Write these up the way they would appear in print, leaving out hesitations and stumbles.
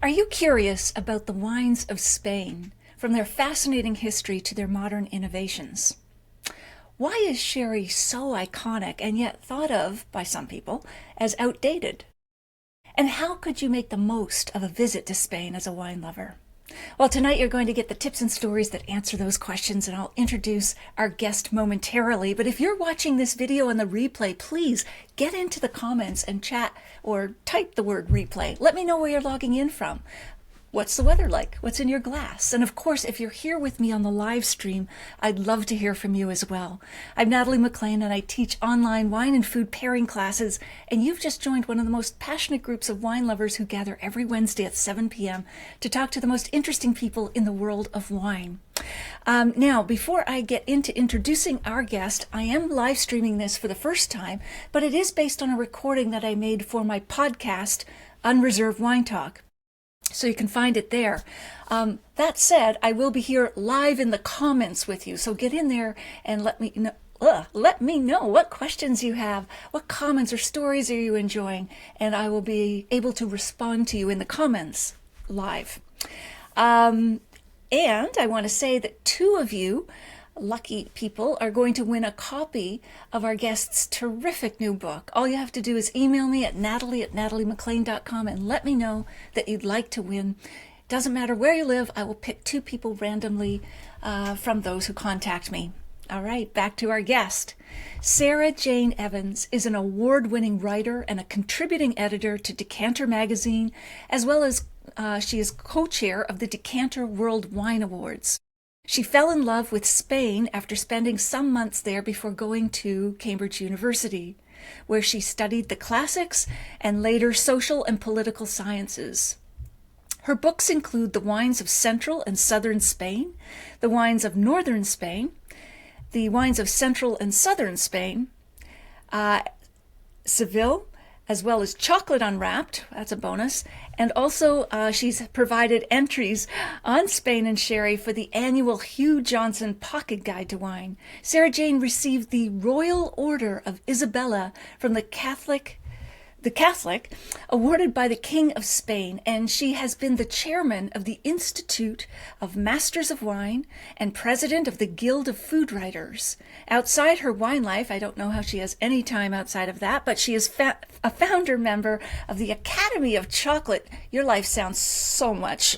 Are you curious about the wines of Spain, from their fascinating history to their modern innovations? Why is sherry so iconic and yet thought of, by some people, as outdated? And how could you make the most of a visit to Spain as a wine lover? Well, tonight you're going to get the tips and stories that answer those questions, and I'll introduce our guest momentarily. But if you're watching this video on the replay, please get into the comments and chat or type the word replay. Let me know where you're logging in from. What's the weather like? What's in your glass? And of course, if you're here with me on the live stream, I'd love to hear from you as well. I'm Natalie McLean, and I teach online wine and food pairing classes, and you've just joined one of the most passionate groups of wine lovers who gather every Wednesday at 7 p.m. to talk to the most interesting people in the world of wine. Now, before I get into introducing our guest, I am live streaming this for the first time, but it is based on a recording that I made for my podcast, Unreserved Wine Talk. So you can find it there. That said, I will be here live in the comments with you. So get in there and let me know what questions you have, what comments or stories are you enjoying, and I will be able to respond to you in the comments live. And I want to say that two of you lucky people are going to win a copy of our guest's terrific new book. All you have to do is email me at natalie@nataliemclean.com and let me know that you'd like to win. Doesn't matter where you live, I will pick two people randomly from those who contact me. All right, back to our guest. Sarah Jane Evans is an award-winning writer and a contributing editor to Decanter magazine, as well as she is co-chair of the Decanter World Wine Awards. She fell in love with Spain after spending some months there before going to Cambridge University, where she studied the classics and later social and political sciences. Her books include the wines of central and southern Spain, the wines of northern Spain, the wines of central and southern Spain, Seville, as well as Chocolate Unwrapped, that's a bonus, and also she's provided entries on Spain and sherry for the annual Hugh Johnson Pocket Guide to Wine. Sarah Jane received the Royal Order of Isabella from the Catholic, awarded by the King of Spain, and she has been the chairman of the Institute of Masters of Wine and president of the Guild of Food Writers. Outside her wine life, I don't know how she has any time outside of that, but she is a founder member of the Academy of Chocolate. Your life sounds so much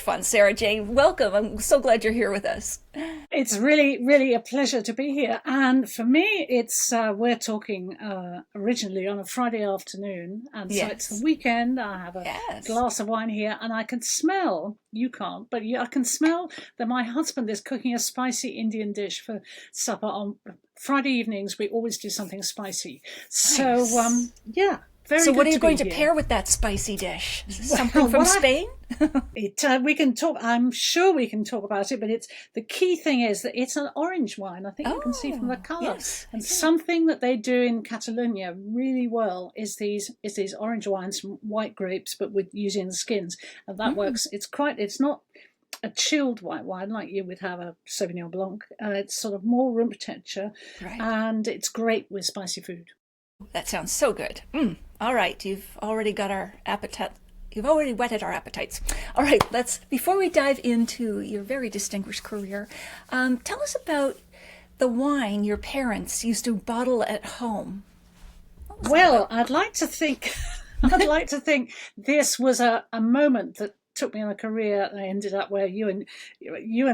fun, Sarah Jane. Welcome. I'm so glad you're here with us. It's really, really a pleasure to be here. And for me, it's we're talking originally on a Friday afternoon, and so it's the weekend. I have a glass of wine here, and I can smell, you can't, but I can smell that my husband is cooking a spicy Indian dish for supper on Friday evenings. We always do something spicy. So, yeah. So what are you going to pair with that spicy dish? Something from Spain? We can talk. I'm sure we can talk about it, but the key thing is that it's an orange wine. I think you can see from the colour. Yes, and something that they do in Catalunya really well is these orange wines from white grapes, but with using the skins, and that works. It's not a chilled white wine like you would have a Sauvignon Blanc. It's sort of more room temperature, and it's great with spicy food. That sounds so good. All right, you've already got our appetite. You've already whetted our appetites. All right, before we dive into your very distinguished career, tell us about the wine your parents used to bottle at home. Well, I'd like to think this was a moment that took me on a career and I ended up where you and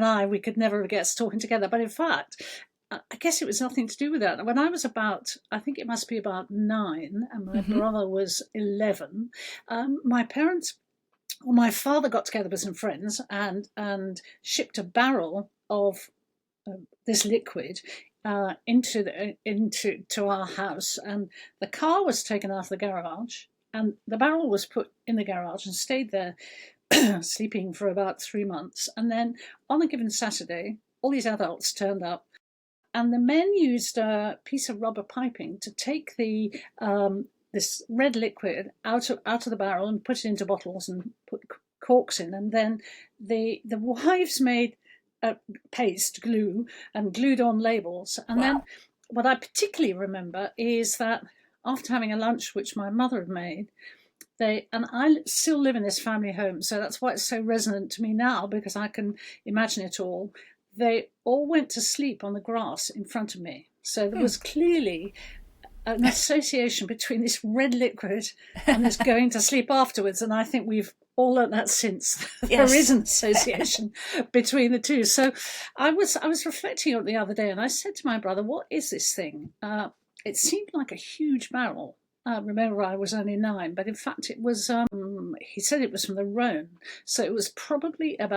I, we could never get talking together. But in fact, I guess it was nothing to do with that. When I was I think it must be about 9, and my brother was 11, my father got together with some friends and shipped a barrel of this liquid into our house, and the car was taken out of the garage, and the barrel was put in the garage and stayed there sleeping for about 3 months. And then on a given Saturday, all these adults turned up, and the men used a piece of rubber piping to take this red liquid out of the barrel and put it into bottles and put corks in. And then the wives made paste, glue, and glued on labels. And then what I particularly remember is that after having a lunch, which my mother had made, And I still live in this family home, so that's why it's so resonant to me now, because I can imagine it all. They all went to sleep on the grass in front of me. So there was clearly an association between this red liquid and this going to sleep afterwards. And I think we've all learned that since. Yes. There is an association between the two. So I was reflecting on it the other day, and I said to my brother, what is this thing? It seemed like a huge barrel. Remember, I was only 9, but in fact it was, he said it was from the Rhone. So it was probably it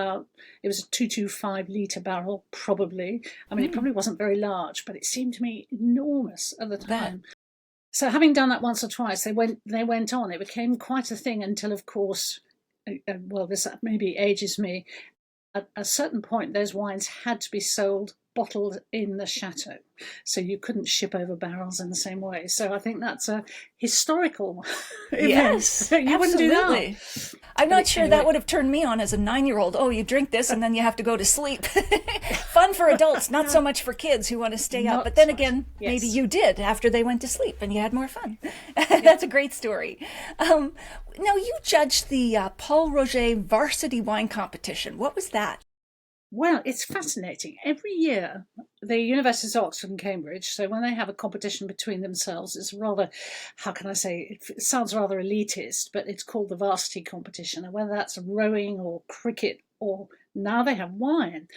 was a 225 litre barrel, probably. I mean, it probably wasn't very large, but it seemed to me enormous at the time. So having done that once or twice, they went on. It became quite a thing until, of course, well, this maybe ages me. At a certain point, those wines had to be sold bottled in the chateau, so you couldn't ship over barrels in the same way. So I think that's a historical event. Yes, you wouldn't do that. I'm not sure that would have turned me on as a 9-year-old. Oh, you drink this and then you have to go to sleep. Fun for adults, not so much for kids who want to stay up. But then again, maybe you did after they went to sleep and you had more fun. That's a great story. Now, you judged the Paul Roget Varsity Wine Competition. What was that? Well, it's fascinating. Every year, the Universities of Oxford and Cambridge, so when they have a competition between themselves, it's rather, how can I say, it sounds rather elitist, but it's called the varsity competition. And whether that's rowing or cricket, or now they have wine.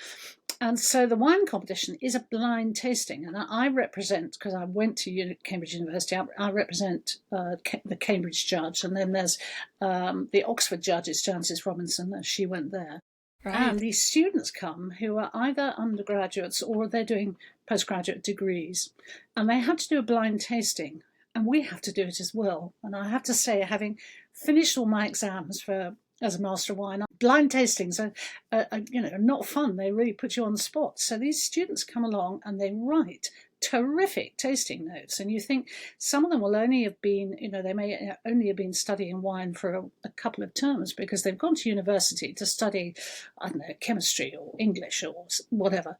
And so the wine competition is a blind tasting. And I represent, because I went to Cambridge University, I represent the Cambridge judge. And then there's the Oxford judge, it's Jancis Robinson, she went there. Right. And these students come who are either undergraduates or they're doing postgraduate degrees. And they have to do a blind tasting. And we have to do it as well. And I have to say, having finished all my exams as a Master of Wine, blind tastings are not fun. They really put you on the spot. So these students come along and they write terrific tasting notes, and you think some of them will only have been, they may only have been studying wine for a couple of terms because they've gone to university to study, I don't know, chemistry or English or whatever.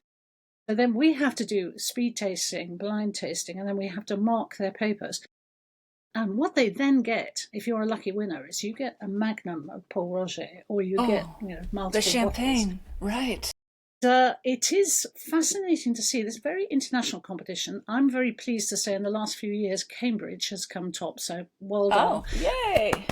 So then we have to do speed tasting, blind tasting, and then we have to mark their papers. And what they then get, if you're a lucky winner, is you get a magnum of Paul Roget, or you get multiple the champagne, bottles. Right. It is fascinating to see this very international competition. I'm very pleased to say in the last few years, Cambridge has come top, so well done. Oh, yay!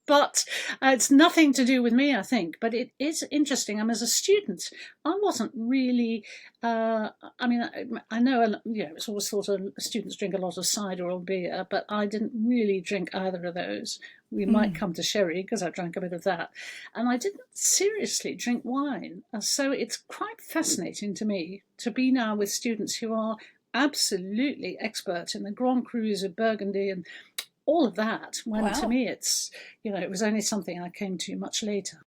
But it's nothing to do with me, I think. But it is interesting. As a student, I wasn't really. I know. It's always thought students drink a lot of cider or beer, but I didn't really drink either of those. We might come to sherry because I drank a bit of that, and I didn't seriously drink wine. So it's quite fascinating to me to be now with students who are absolutely expert in the Grand Crus of Burgundy and all of that, when to me it's, it was only something I came to much later.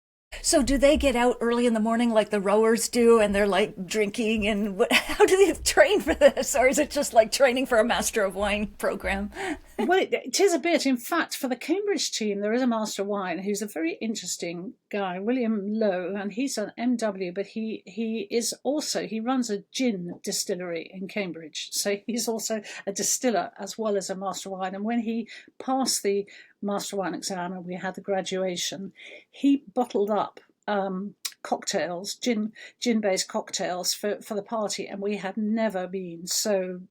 So do they get out early in the morning like the rowers do and they're like drinking, and how do they train for this? Or is it just like training for a Master of Wine program? Well, it is a bit. In fact, for the Cambridge team, there is a Master of Wine who's a very interesting guy, William Lowe, and he's an MW, but he runs a gin distillery in Cambridge. So he's also a distiller as well as a Master of Wine. And when he passed the Master of Wine exam and we had the graduation, he bottled up cocktails, gin-based cocktails for the party, and we had never been so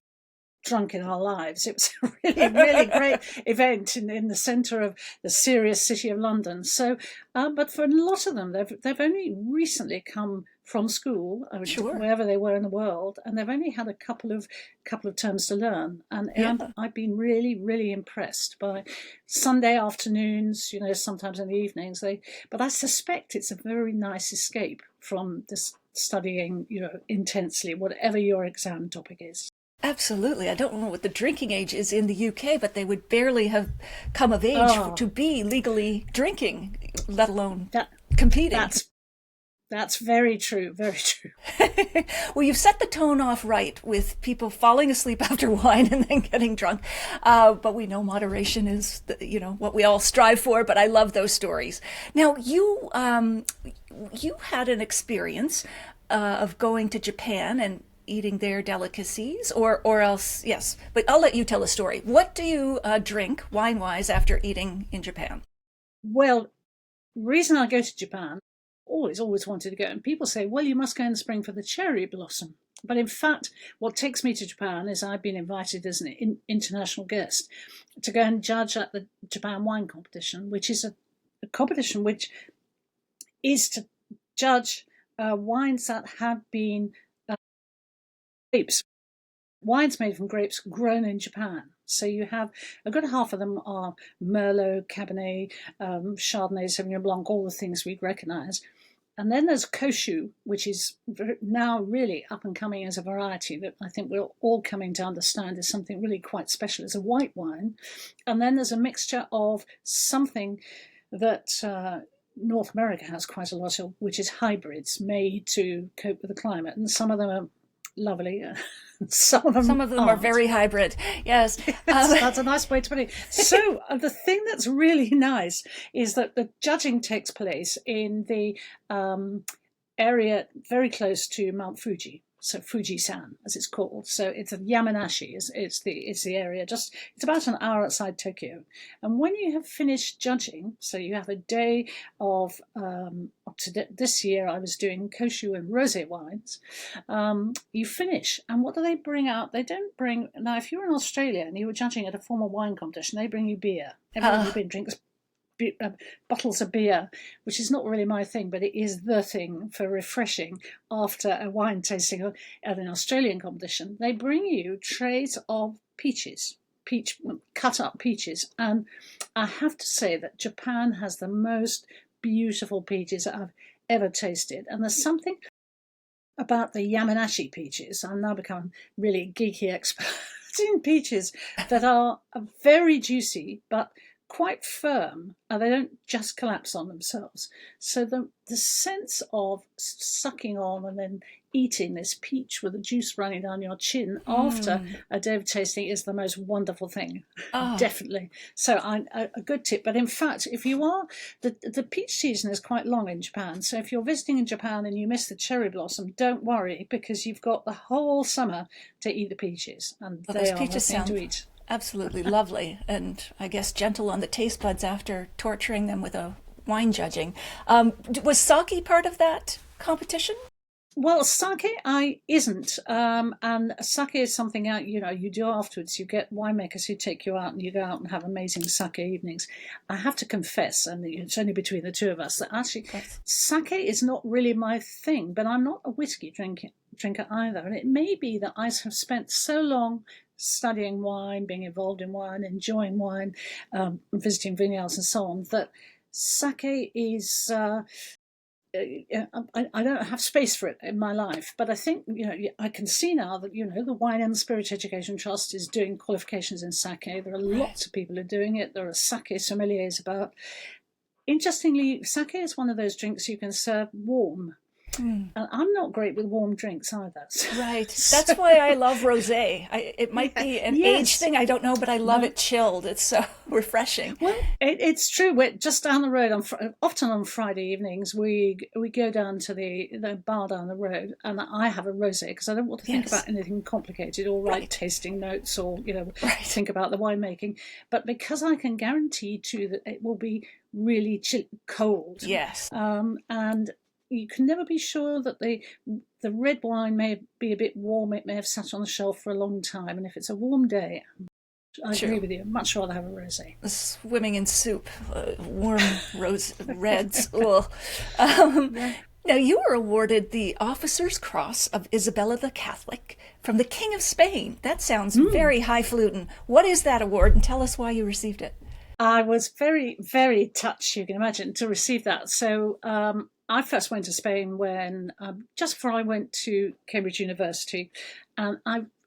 drunk in our lives. It was a really, really great event in the centre of the serious city of London. So, but for a lot of them, they've only recently come from school, wherever they were in the world, and they've only had a couple of terms to learn. And I've been really, really impressed by Sunday afternoons, sometimes in the evenings. But I suspect it's a very nice escape from this studying, intensely, whatever your exam topic is. Absolutely. I don't know what the drinking age is in the UK, but they would barely have come of age to be legally drinking, let alone competing. That's very true, very true. Well, you've set the tone off right with people falling asleep after wine and then getting drunk. But we know moderation is, what we all strive for, but I love those stories. Now, you had an experience of going to Japan and eating their delicacies, or else, yes. But I'll let you tell a story. What do you drink wine-wise after eating in Japan? Well, reason I go to Japan, always wanted to go, and people say, well, you must go in the spring for the cherry blossom. But in fact, what takes me to Japan is I've been invited as an international guest to go and judge at the Japan Wine Competition, which is a competition which is to judge wines that have been grapes, wines made from grapes grown in Japan. So you have a good half of them are Merlot, Cabernet, Chardonnay, Sauvignon Blanc, all the things we'd recognise. And then there's Koshu, which is now really up and coming as a variety that I think we're all coming to understand is something really quite special as a white wine. And then there's a mixture of something that North America has quite a lot of, which is hybrids made to cope with the climate. And some of them are lovely. Some of them are very hybrid. Yes. That's a nice way to put it. So the thing that's really nice is that the judging takes place in the area very close to Mount Fuji. So Fuji-san, as it's called. So it's a Yamanashi. It's the area. It's about an hour outside Tokyo. And when you have finished judging, so you have a day of up to this year I was doing Koshu and rosé wines. You finish, and what do they bring out? They don't bring now. If you were in Australia and you were judging at a formal wine competition, they bring you beer. Everyone who's been drinks bottles of beer, which is not really my thing, but it is the thing for refreshing after a wine tasting at an Australian competition. They bring you trays of cut up peaches, and I have to say that Japan has the most beautiful peaches I've ever tasted. And there's something about the Yamanashi peaches. I'm now becoming really geeky expert in peaches that are very juicy, but quite firm, and they don't just collapse on themselves. So the sense of sucking on and then eating this peach with the juice running down your chin after a day of tasting is the most wonderful thing. Definitely. So a good tip. But in fact, if you are, the peach season is quite long in Japan. So if you're visiting in Japan and you miss the cherry blossom, don't worry, because you've got the whole summer to eat the peaches, and they are the thing to eat. Absolutely lovely, and I guess gentle on the taste buds after torturing them with a wine judging. Was sake part of that competition? Well, sake isn't, and sake is something you do afterwards. You get winemakers who take you out, and you go out and have amazing sake evenings. I have to confess, and it's only between the two of us, that actually sake is not really my thing. But I'm not a whiskey drinker either, and it may be that I have spent so long studying wine, being involved in wine, enjoying wine, visiting vineyards and so on, that sake is I don't have space for it in my life. But I think I can see now that the Wine and Spirit Education Trust is doing qualifications in sake. There are lots of people who are doing it. There are sake sommeliers about. Interestingly, sake is one of those drinks you can serve warm. And I'm not great with warm drinks either. Right. That's why I love rosé. It might be an age thing, I don't know, but I love it chilled. It's so refreshing. Well, it's true. We're just down the road. Often on Friday evenings, we go down to the bar down the road, and I have a rosé because I don't want to think about anything complicated or write tasting notes or think about the winemaking. But because I can guarantee too that it will be really cold. Yes. And you can never be sure that the red wine may be a bit warm. It may have sat on the shelf for a long time. And if it's a warm day, I agree with you. I'd much rather have a rosé. Swimming in soup, warm reds. Now, you were awarded the Officer's Cross of Isabella the Catholic from the King of Spain. That sounds very highfalutin. What is that award? And tell us why you received it. I was very, very touched, you can imagine, to receive that. So I first went to Spain when just before I went to Cambridge University, and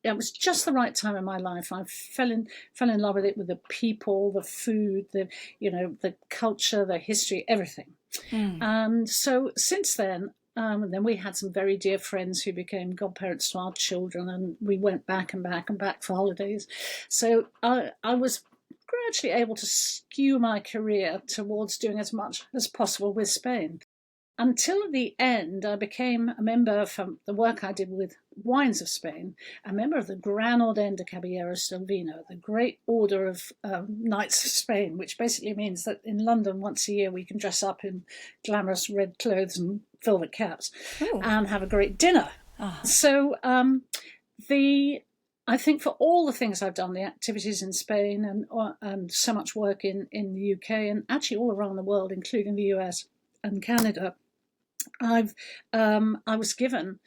it was just the right time in my life. I fell in love with it, with the people, the food, the culture, the history, everything. And so since then. And then we had some very dear friends who became godparents to our children, and we went back and back and back for holidays. So I was gradually able to skew my career towards doing as much as possible with Spain. until the end, I became a member, from the work I did with wines of Spain, a member of the Gran Orden de Caballeros del Vino, the Great Order of Knights of Spain, which basically means that in London once a year we can dress up in glamorous red clothes and velvet caps and have a great dinner. So I think for all the things I've done, the activities in Spain and so much work in the UK and actually all around the world, including the US and Canada, I was given,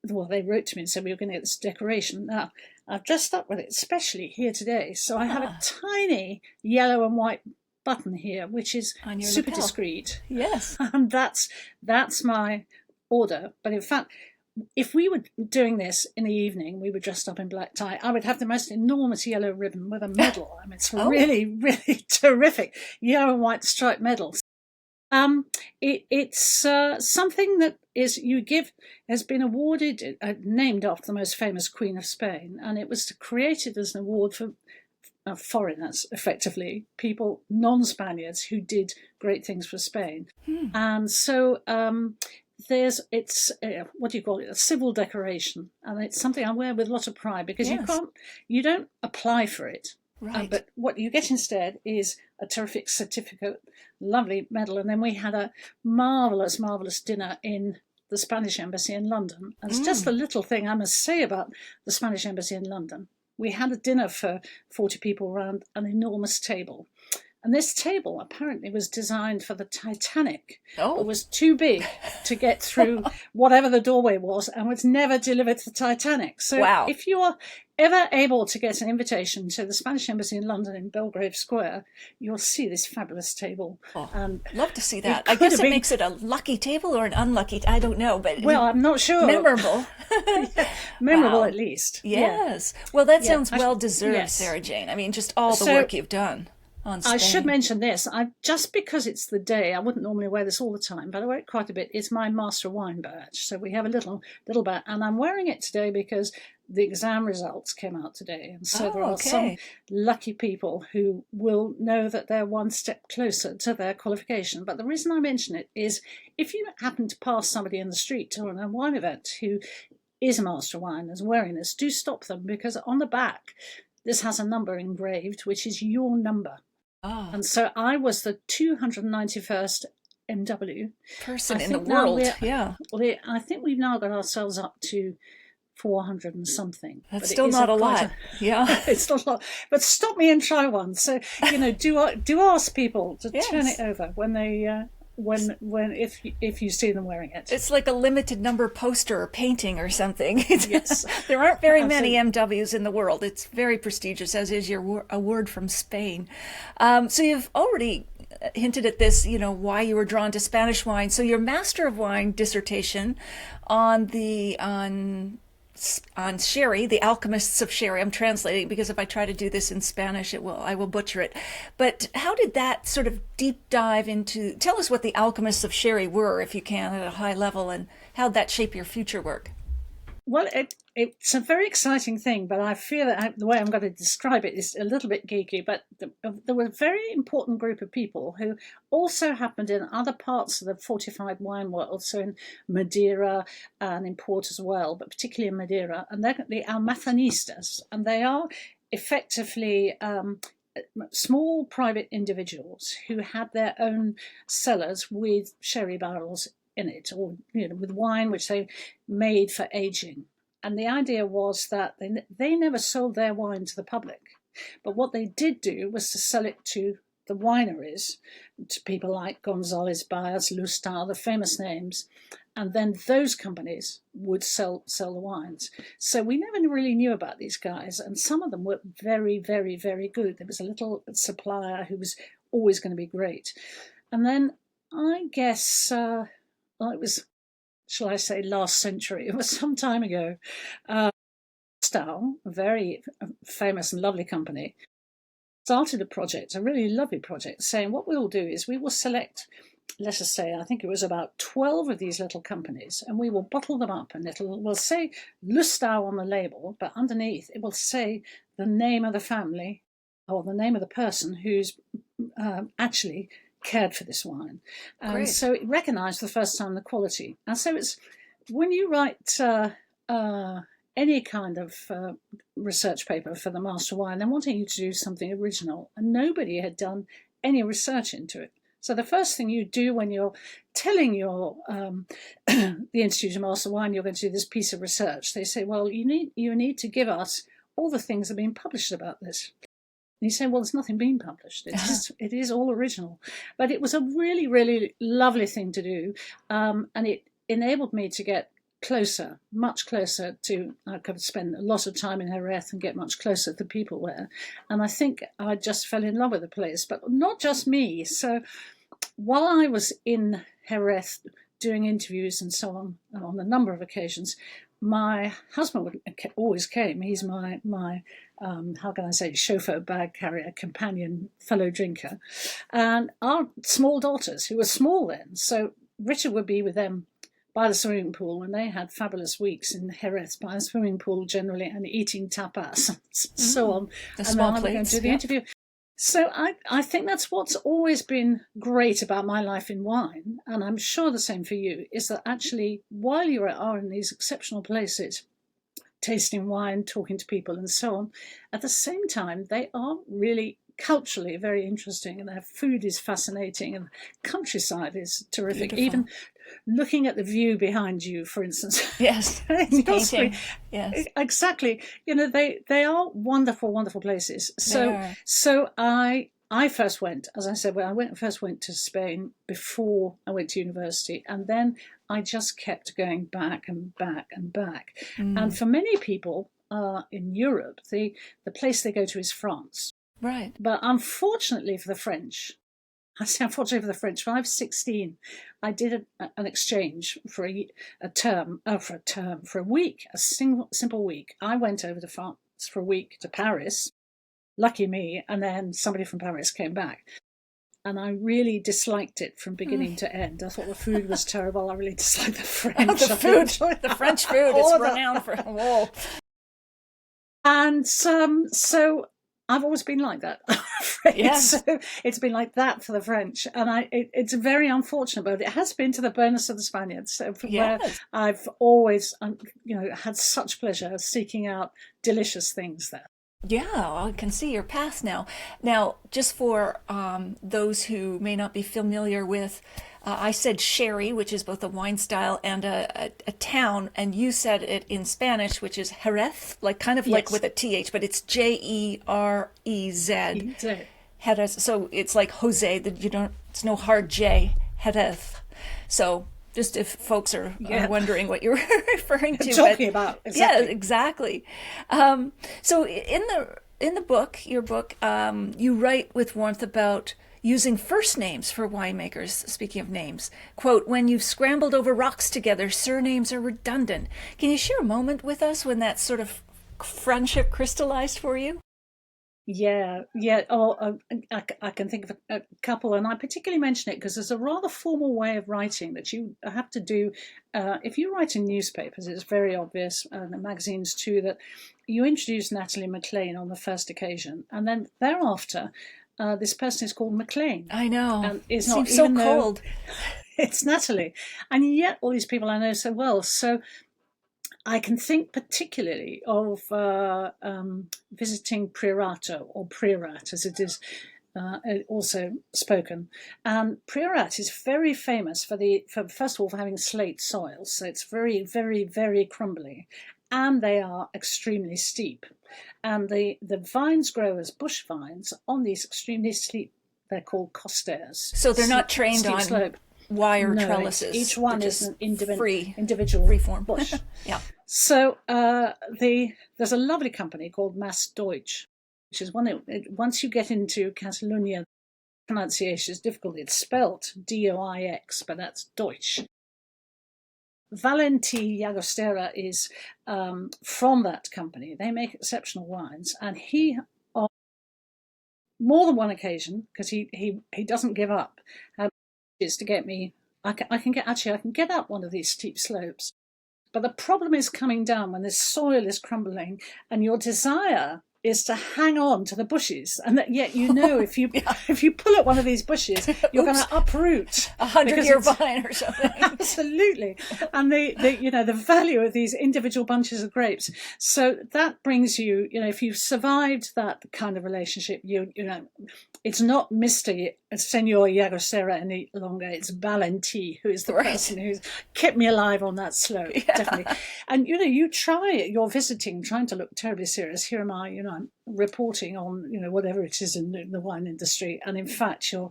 well, they wrote to me and said we were going to get this decoration. Now, I've dressed up with it, especially here today. So I have a tiny yellow and white button here, which is super lapel. Discreet. Yes. And that's my order. But in fact, if we were doing this in the evening, we were dressed up in black tie, I would have the most enormous yellow ribbon with a medal. I mean, it's really, really terrific. Yellow and white striped medals. It's something that has been awarded, named after the most famous Queen of Spain, and it was created as an award for foreigners, effectively, people, non-Spaniards who did great things for Spain. And so it's what do you call it? A civil decoration, and it's something I wear with a lot of pride because you don't apply for it. Right. But what you get instead is a terrific certificate, lovely medal. And then we had a marvellous, marvellous dinner in the Spanish Embassy in London. And it's just a little thing I must say about the Spanish Embassy in London. We had a dinner for 40 people around an enormous table. And this table apparently was designed for the Titanic. It was too big to get through whatever the doorway was and was never delivered to the Titanic. So if you are ever able to get an invitation to the Spanish Embassy in London in Belgrave Square, you'll see this fabulous table. Love to see that. I guess it makes it a lucky table or an unlucky, I don't know. But I'm not sure. Memorable. Memorable at least. Yes. Yeah. Well, that sounds well-deserved, Sarah Jane. I mean, just all the work you've done. I should mention this. Just because it's the day, I wouldn't normally wear this all the time, but I wear it quite a bit. It's my Master of Wine badge. So we have a little badge, and I'm wearing it today because the exam results came out today. And so there are some lucky people who will know that they're one step closer to their qualification. But the reason I mention it is if you happen to pass somebody in the street or in a wine event who is a Master of Wine and is wearing this, do stop them, because on the back, this has a number engraved, which is your number. And so I was the 291st MW person in the world. I think we've now got ourselves up to 400 and something. That's still not a lot. It's not a lot. But stop me and try one. So do ask people to turn it over when they if you see them wearing it. It's like a limited number poster or painting or something. Yes. There aren't very many MWs in the world. It's very prestigious, as is your award from Spain. So you've already hinted at this, why you were drawn to Spanish wine. So your Master of Wine dissertation on sherry, the alchemists of sherry. I'm translating because if I try to do this in Spanish, I will butcher it. But how did that sort of deep dive into? Tell us what the alchemists of sherry were, if you can, at a high level, and how did that shape your future work? Well, it's a very exciting thing, but I fear that the way I'm going to describe it is a little bit geeky. But there were a very important group of people who also happened in other parts of the fortified wine world, so in Madeira and in Port as well, but particularly in Madeira, and they're the almazanistas, and they are effectively small private individuals who had their own cellars with sherry barrels in it, or with wine which they made for aging. And the idea was that they never sold their wine to the public, but what they did do was to sell it to the wineries, to people like González Baez, Lustau, the famous names, and then those companies would sell the wines. So we never really knew about these guys, and some of them were very, very, very good. There was a little supplier who was always going to be great. And then I guess it was, shall I say, last century. It was some time ago. Lustau, a very famous and lovely company, started a project, a really lovely project, saying what we'll do is we will select, let us say, I think it was about 12 of these little companies, and we will bottle them up, and we'll say Lustau on the label, but underneath it will say the name of the family or the name of the person who's actually cared for this wine. And Great. so it recognised for the first time the quality. And so it's when you write any kind of research paper for the Master Wine, they're wanting you to do something original. And nobody had done any research into it. So the first thing you do when you're telling your the Institute of Master Wine you're going to do this piece of research, they say, well, you need to give us all the things that have been published about this. And you say, well, there's nothing being published. It is all original. But it was a really, really lovely thing to do. And it enabled me to get closer, much closer to, I could spend a lot of time in Jerez and get much closer to the people there. And I think I just fell in love with the place, but not just me. So while I was in Jerez doing interviews and so on a number of occasions, my husband always came. He's my how can I say, chauffeur, bag carrier, companion, fellow drinker. And our small daughters, who were small then, so Richard would be with them by the swimming pool, and they had fabulous weeks in Jerez by the swimming pool generally and eating tapas and so on. The and small then I would go and plates, do the interview. So I think that's what's always been great about my life in wine, and I'm sure the same for you, is that actually while you are in these exceptional places, tasting wine, talking to people and so on, at the same time they are really culturally very interesting, and their food is fascinating, and the countryside is terrific. Beautiful. Even looking at the view behind you, for instance. Yes, painting. Yes, exactly. You know, they are wonderful, wonderful places. So I first went, as I said, first went to Spain before I went to university, and then I just kept going back and back and back. And for many people in Europe, the place they go to is France. Right. But unfortunately for the French, I say unfortunately for the French, when I was 16, I did an exchange for a week, a simple week. I went over to France for a week to Paris, lucky me, and then somebody from Paris came back. And I really disliked it from beginning to end. I thought the food was terrible. I really disliked the French. The French food is renowned for whoa. And so I've always been like that, I'm afraid. Yes. So it's been like that for the French. And it's very unfortunate, but it has been to the bonus of the Spaniards, where I've always had such pleasure seeking out delicious things there. Yeah, I can see your path now. Now, just for those who may not be familiar with, I said sherry, which is both a wine style and a town, and you said it in Spanish, which is Jerez, like with a TH, but it's Jerez. Jerez. So it's like Jose, it's no hard J, Jerez. So just if folks are wondering what you're referring to. Talking about. Exactly. Yeah, exactly. So in the book, your book, you write with warmth about using first names for winemakers. Speaking of names, quote, when you've scrambled over rocks together, surnames are redundant. Can you share a moment with us when that sort of friendship crystallized for you? Yeah. Oh, I can think of a couple, and I particularly mention it because there's a rather formal way of writing that you have to do. If you write in newspapers, it's very obvious, and magazines too, that you introduce Natalie MacLean on the first occasion, and then thereafter, this person is called MacLean. I know. And it's not seems so cold. It's Natalie, and yet all these people I know so well. So I can think particularly of visiting Priorat, or Priorat as it is also spoken. And Priorat is very famous for first of all for having slate soils, so it's very, very, very crumbly, and they are extremely steep. And the vines grow as bush vines on these extremely steep. They're called costairs. So they're not trained on slope. Wire trellises. Each one is an individual freeform bush. Yeah. So there's a lovely company called Mas Doix, which is once you get into Catalunya, pronunciation is difficult. It's spelt Doix, but that's Deutsch. Valentí Llagostera is from that company. They make exceptional wines, and he, on more than one occasion, because he doesn't give up, is to get me. I can get up one of these steep slopes, but the problem is coming down when the soil is crumbling, and your desire is to hang on to the bushes, and that yet if you if you pull at one of these bushes, you're going to uproot 100-year vine or something. Absolutely, and the value of these individual bunches of grapes. So that brings you, if you've survived that kind of relationship, it's not Mr. Senor Llagostera any longer. It's Valentí, who is the person who's kept me alive on that slope, definitely. And you try, you're visiting, trying to look terribly serious. Here am I, I'm reporting on, whatever it is in the wine industry, and in fact you're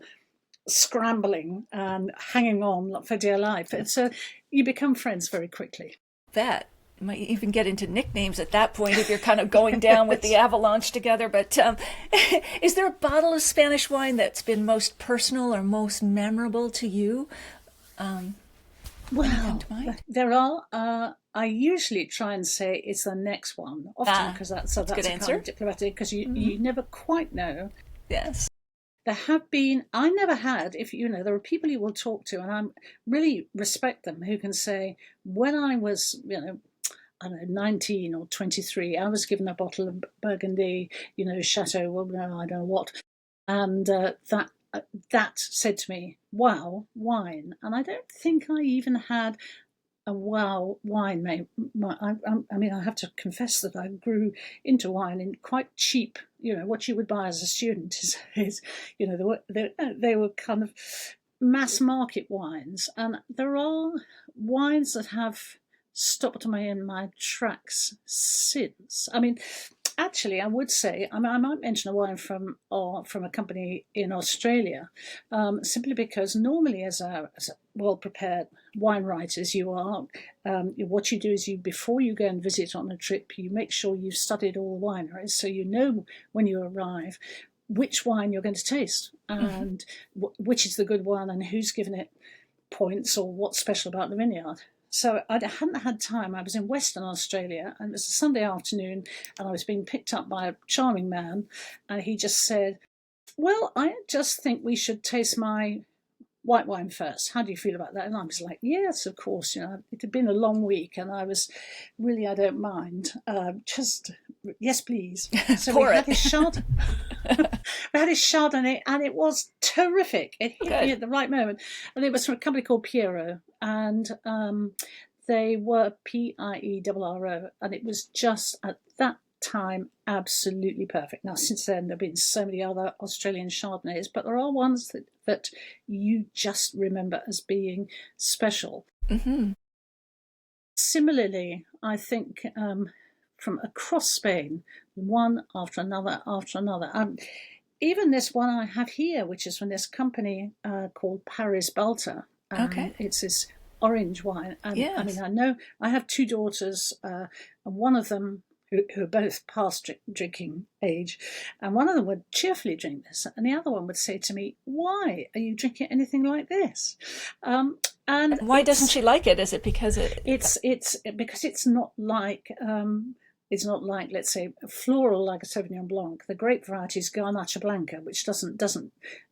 scrambling and hanging on for dear life. And so you become friends very quickly. That might even get into nicknames at that point if you're kind of going down with the avalanche together. But is there a bottle of Spanish wine that's been most personal or most memorable to you? Well, there are. I usually try and say it's the next one, often because that's a good answer. Kind of diplomatic, because you never quite know. Yes. There have been, I never had, there are people you will talk to, and I really respect them, who can say, when I was, I don't know, 19 or 23, I was given a bottle of Burgundy, Chateau, well, no, I don't know what. And that said to me, wow, wine. And I don't think I even had a wow wine. I mean, I have to confess that I grew into wine in quite cheap, what you would buy as a student is they were kind of mass market wines. And there are wines that have stopped me in my tracks since. I mean, actually, I would say, I might mention a wine from a company in Australia, simply because normally as a well-prepared wine writer as you are, what you do is before you go and visit on a trip, you make sure you've studied all the wineries, so you know when you arrive which wine you're going to taste and which is the good one and who's given it points or what's special about the vineyard. So I hadn't had time. I was in Western Australia, and it was a Sunday afternoon, and I was being picked up by a charming man, and he just said, well, I just think we should taste my white wine first. How do you feel about that? And I was like, yes, of course. It had been a long week, and I was really, I don't mind. Just, yes, please. So we had this Chardonnay, and it was terrific. It hit me at the right moment. And it was from a company called Priorat, and they were Pierro, and it was just at that time absolutely perfect. Now, since then, there have been so many other Australian Chardonnays, but there are ones that you just remember as being special. Mm-hmm. Similarly, I think from across Spain, one after another. Even this one I have here, which is from this company called Paris Balta. It's this orange wine. Yes. I mean, I know I have two daughters, and one of them who are both past drinking age, and one of them would cheerfully drink this, and the other one would say to me, "Why are you drinking anything like this?" And why doesn't she like it? Is it because it's because it's not like let's say floral like a Sauvignon Blanc. The grape variety is Garnacha Blanca, which doesn't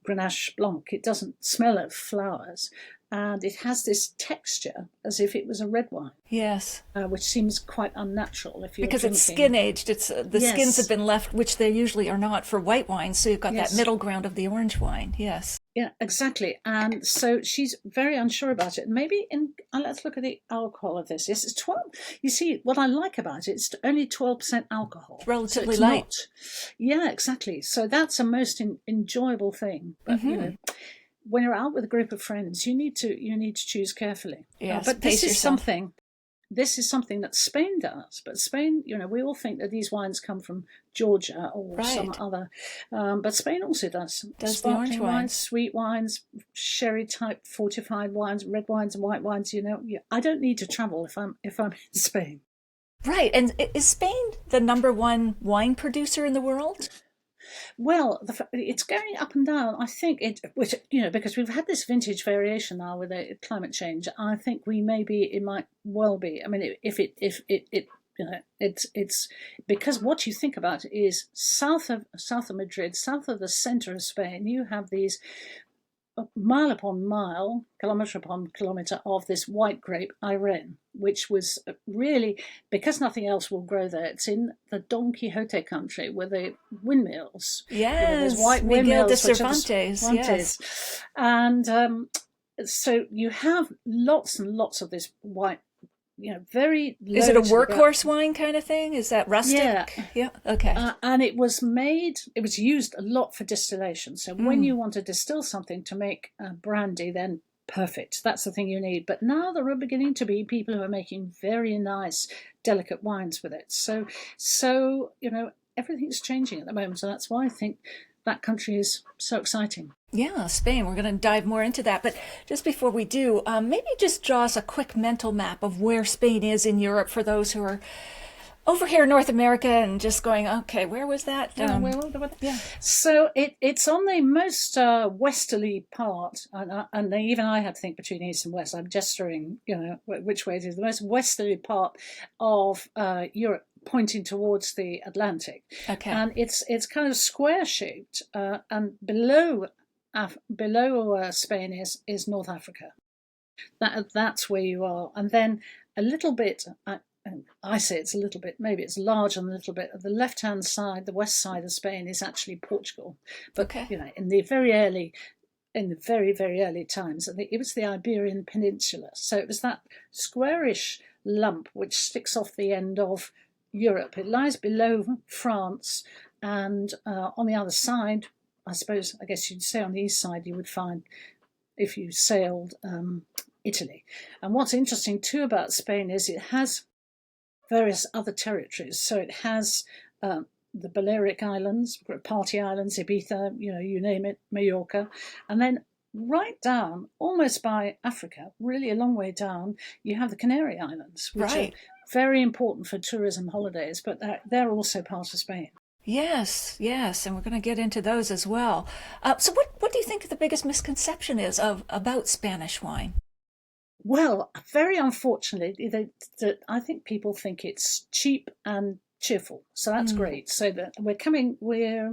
Grenache Blanc. It doesn't smell of flowers. And it has this texture as if it was a red wine. Yes, which seems quite unnatural if you're because drinking. It's skin aged. It's the skins have been left, which they usually are not for white wine. So you've got that middle ground of the orange wine. Yes. Yeah, exactly. And so she's very unsure about it. Maybe let's look at the alcohol of this. It's 12. You see, what I like about it, it's only 12% alcohol. It's relatively light. Yeah, exactly. So that's a most enjoyable thing. But when you're out with a group of friends, you need to choose carefully. Yes, but this is something that Spain does. But Spain, we all think that these wines come from Georgia or some other. But Spain also does the orange wines, sweet wines, sherry type fortified wines, red wines and white wines. I don't need to travel if I'm in Spain. Right. And is Spain the number one wine producer in the world? Well, it's going up and down. I think because we've had this vintage variation now with the climate change. I think it might well be. I mean, it's because what you think about is south of Madrid, south of the center of Spain. You have these mile upon mile, kilometre upon kilometre of this white grape, Irene, which was really, because nothing else will grow there, it's in the Don Quixote country with the windmills. Yes, there's white Miguel de windmills, which are the Cervantes. Yes. And so you have lots and lots of this white, very low. Is it a workhorse wine kind of thing? Is that rustic? Yeah. Okay. And it was used a lot for distillation. So when you want to distill something to make brandy, then perfect. That's the thing you need. But now there are beginning to be people who are making very nice, delicate wines with it. So everything's changing at the moment. So that's why I think that country is so exciting. Yeah, Spain. We're going to dive more into that. But just before we do, maybe just draw us a quick mental map of where Spain is in Europe for those who are over here in North America and just going, okay, where was that? So it's on the most westerly part, and even I had to think between east and west. I'm gesturing, which way it is. The most westerly part of Europe, pointing towards the Atlantic. Okay. And it's kind of square shaped, and below Spain is North Africa. That's where you are, and then a little bit. I say it's a little bit, maybe it's larger than a little bit. The left-hand side, the west side of Spain, is actually Portugal. But in the very, very early times, it was the Iberian Peninsula. So it was that squarish lump which sticks off the end of Europe. It lies below France, and on the other side, I guess you'd say on the east side, you would find, if you sailed, Italy. And what's interesting too about Spain is it has various other territories. So it has the Balearic Islands, Party Islands, Ibiza, you name it, Mallorca. And then right down, almost by Africa, really a long way down, you have the Canary Islands, which are very important for tourism holidays, but they're also part of Spain. Yes, and we're going to get into those as well. So what do you think the biggest misconception is about Spanish wine? Well, very unfortunately, I think people think it's cheap and cheerful. So that's great. So that we're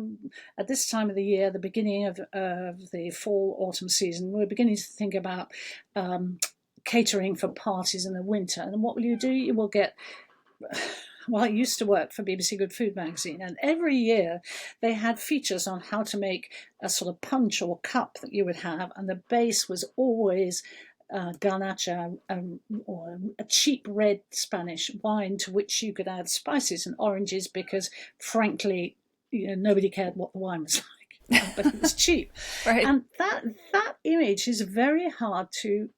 at this time of the year, the beginning of the fall, autumn season, we're beginning to think about catering for parties in the winter. And what will you do? You will get... Well, I used to work for BBC Good Food magazine, and every year they had features on how to make a sort of punch or cup that you would have, and the base was always garnacha, or a cheap red Spanish wine to which you could add spices and oranges because, frankly, nobody cared what the wine was like, but it was cheap. Right. And that image is very hard to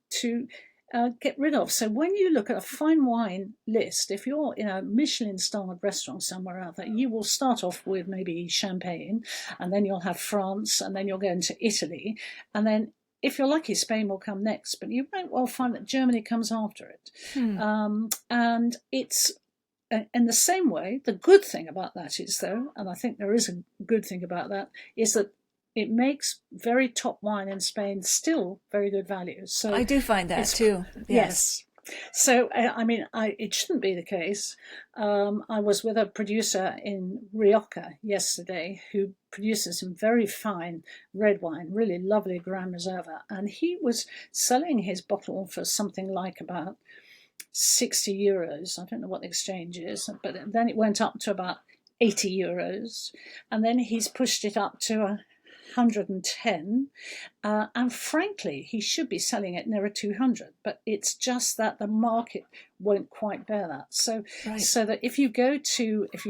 get rid of. So when you look at a fine wine list, if you're in a Michelin-starred restaurant somewhere out there, you will start off with maybe champagne, and then you'll have France, and then you'll go into Italy, and then if you're lucky, Spain will come next, but you might well find that Germany comes after it. And it's in the same way, the good thing about that is, though, and I think there is a good thing about that, is that it makes very top wine in Spain still very good value. So I do find that too. Yes. So, it shouldn't be the case. I was with a producer in Rioja yesterday who produces some very fine red wine, really lovely Gran Reserva. And he was selling his bottle for something like about 60 euros. I don't know what the exchange is, but then it went up to about 80 euros. And then he's pushed it up to 110, and frankly he should be selling it nearer 200, but it's just that the market won't quite bear that. So that if you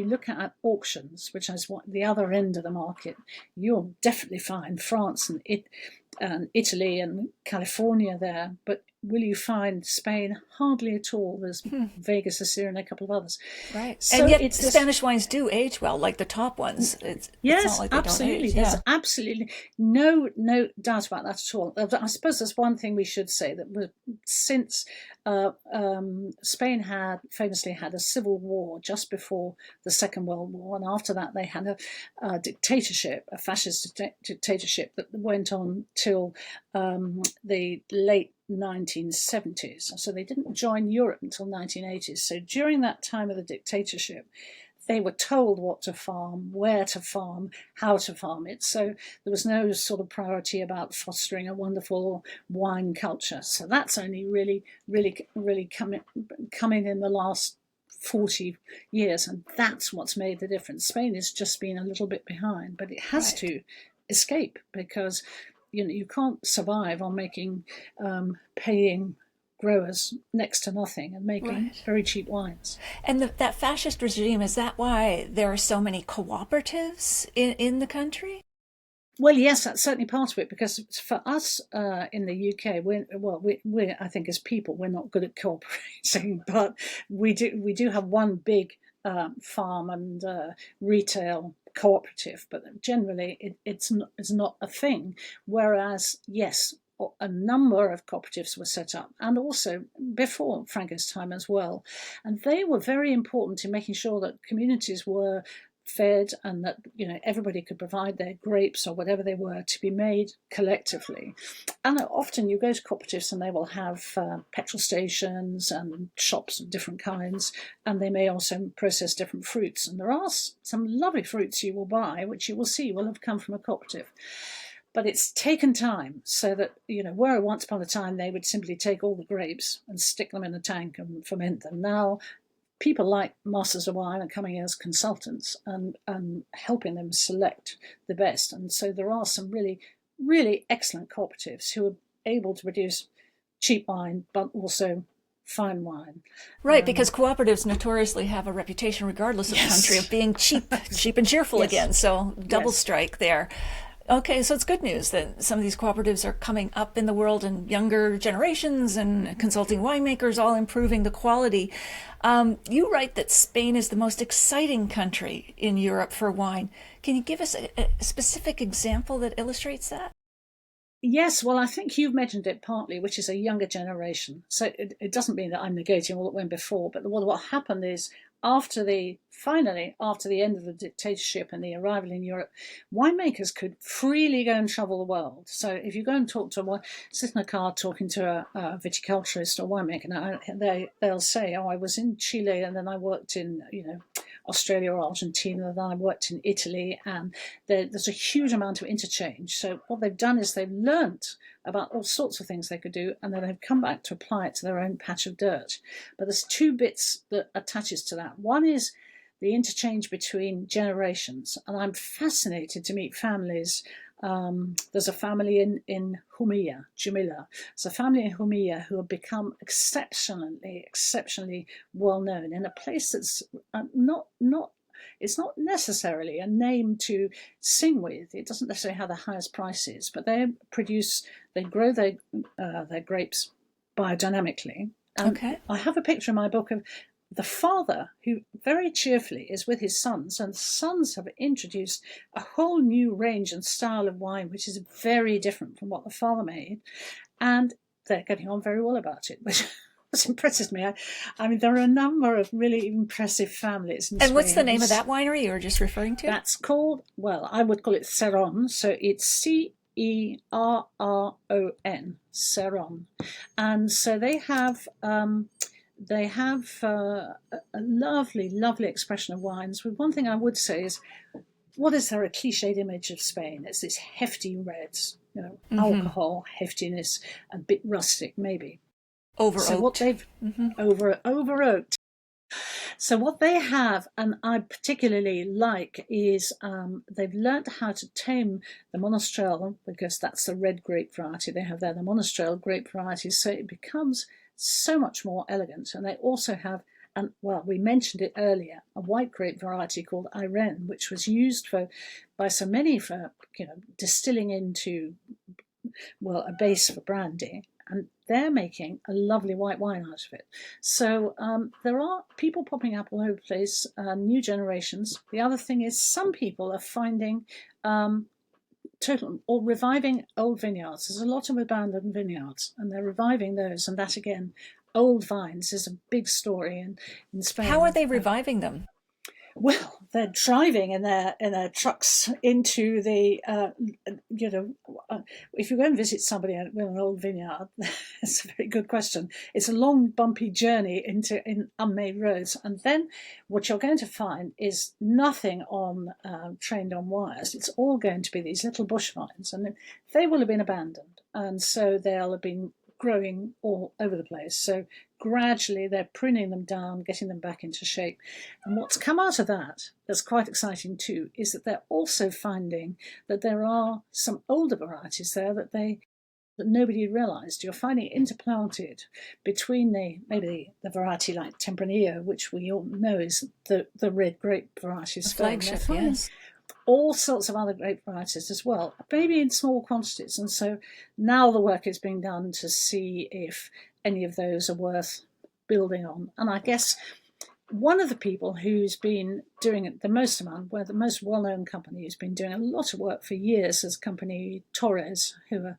look at auctions, which is what the other end of the market, you'll definitely find France and Italy and California there, but will you find Spain? Hardly at all. There's Vegas, Assyria, and a couple of others. Right. So and yet Spanish wines do age well, like the top ones. It's not like absolutely. There's absolutely no doubt about that at all. I suppose there's one thing we should say, that since Spain famously had a civil war just before the Second World War, and after that they had a dictatorship, a fascist dictatorship that went on till the late 1970s. So they didn't join Europe until 1980s. So during that time of the dictatorship, they were told what to farm, where to farm, how to farm it. So there was no sort of priority about fostering a wonderful wine culture. So that's only really coming in the last 40 years, and that's what's made the difference. Spain has just been a little bit behind, but it has to escape, because you can't survive on making paying growers next to nothing and making very cheap wines. And that fascist regime, is that why there are so many cooperatives in the country? Well, yes, that's certainly part of it, because for us in the UK, we're I think as people, we're not good at cooperating, but we do have one big farm and retail cooperative, but generally it's not a thing. Whereas, yes, a number of cooperatives were set up, and also before Franco's time as well, and they were very important in making sure that communities were fed, and that everybody could provide their grapes or whatever they were to be made collectively. And often you go to cooperatives and they will have petrol stations and shops of different kinds, and they may also process different fruits. And there are some lovely fruits you will buy, which you will see will have come from a cooperative. But it's taken time, so that, where once upon a time they would simply take all the grapes and stick them in a tank and ferment them. Now, people like Masters of Wine are coming in as consultants and helping them select the best. And so there are some really, really excellent cooperatives who are able to produce cheap wine, but also fine wine. Right, because cooperatives notoriously have a reputation, regardless of the country, of being cheap and cheerful again. So double strike there. Okay, so it's good news that some of these cooperatives are coming up in the world, and younger generations and consulting winemakers all improving the quality. You write that Spain is the most exciting country in Europe for wine. Can you give us a specific example that illustrates that? Yes, well, I think you've mentioned it partly, which is a younger generation. So it doesn't mean that I'm negating all that went before, but what happened is, after the end of the dictatorship and the arrival in Europe, winemakers could freely go and travel the world. So if you go and sit in a car talking to a viticulturist or winemaker, now they'll say, "Oh, I was in Chile, and then I worked in Australia or Argentina, and then I worked in Italy," and there's a huge amount of interchange. So what they've done is they've learnt about all sorts of things they could do, and then they've come back to apply it to their own patch of dirt. But there's two bits that attaches to that. One is the interchange between generations, and I'm fascinated to meet families. There's a family in Jumilla. There's a family in Jumilla who have become exceptionally well known in a place that's it's not necessarily a name to sing with. It doesn't necessarily have the highest prices, but they grow their grapes biodynamically. Okay. I have a picture in my book of the father, who very cheerfully is with his sons, and the sons have introduced a whole new range and style of wine, which is very different from what the father made, and they're getting on very well about it, which impresses me. I mean, there are a number of really impressive families in Spain. And what's the name of that winery you were just referring to? That's called, well, I would call it Cerron, so it's Cerron, Cerron, and so they have a lovely expression of wines. With one thing I would say is, what is there a cliched image of Spain? It's this hefty reds, alcohol, heftiness, a bit rustic maybe. Over so what they've over oaked. So what they have, and I particularly like, is they've learnt how to tame the Monastrell, because that's the red grape variety they have there, the Monastrell grape variety, so it becomes so much more elegant. And they also have, and well, we mentioned it earlier, a white grape variety called Irene, which was used by so many for distilling into, well, a base for brandy, and they're making a lovely white wine out of it. So there are people popping up all over the place, new generations. The other thing is, some people are finding total or reviving old vineyards. There's a lot of abandoned vineyards, and they're reviving those. And that, again, old vines is a big story in Spain. How are they reviving them? Well, they're driving in their trucks into the, if you go and visit somebody with an old vineyard, it's a very good question. It's a long, bumpy journey in unmade roads, and then what you're going to find is nothing on trained on wires. It's all going to be these little bush vines, and they will have been abandoned, and so they'll have been growing all over the place. So gradually they're pruning them down, getting them back into shape. And what's come out of that, that's quite exciting too, is that they're also finding that there are some older varieties there that nobody realised. You're finding interplanted between maybe the variety like Tempranillo, which we all know is the red grape variety. The flagship, yes. All sorts of other grape varieties as well, maybe in small quantities. And so now the work is being done to see if any of those are worth building on. And I guess one of the people who's been doing it the most amount, the most well-known company who's been doing a lot of work for years, is company Torres, who are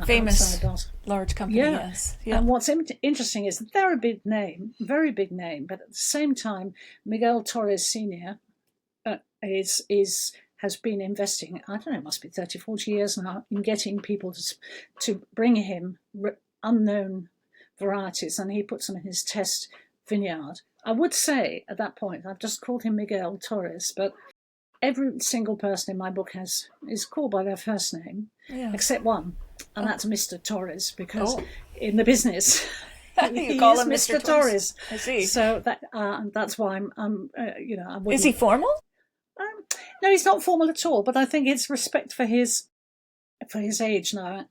famous large company. Yeah. Yes. Yeah. And what's interesting is that they're a big name, very big name, but at the same time, Miguel Torres Senior has been investing, I don't know, it must be 30, 40 years now, in getting people to bring him unknown varieties, and he puts them in his test vineyard. I would say at that point, I've just called him Miguel Torres, but every single person in my book is called by their first name, except one, and that's Mr. Torres, because in the business... you call him Mr. Torres. I see. So that's why I'm Is he formal? No, he's not formal at all. But I think it's respect for his age now.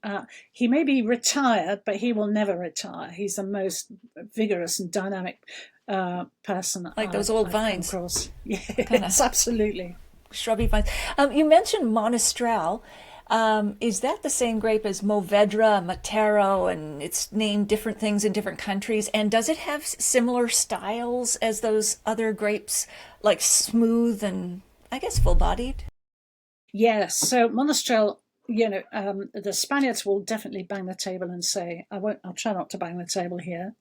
He may be retired, but he will never retire. He's the most vigorous and dynamic person. Like those old vines. Yes, absolutely. Shrubby vines. You mentioned Monastrell. Is that the same grape as Mourvedre, Matero, and it's named different things in different countries? And does it have similar styles as those other grapes, like smooth and, I guess, full-bodied? Yes. So Monastrell, the Spaniards will definitely bang the table and say, I'll try not to bang the table here,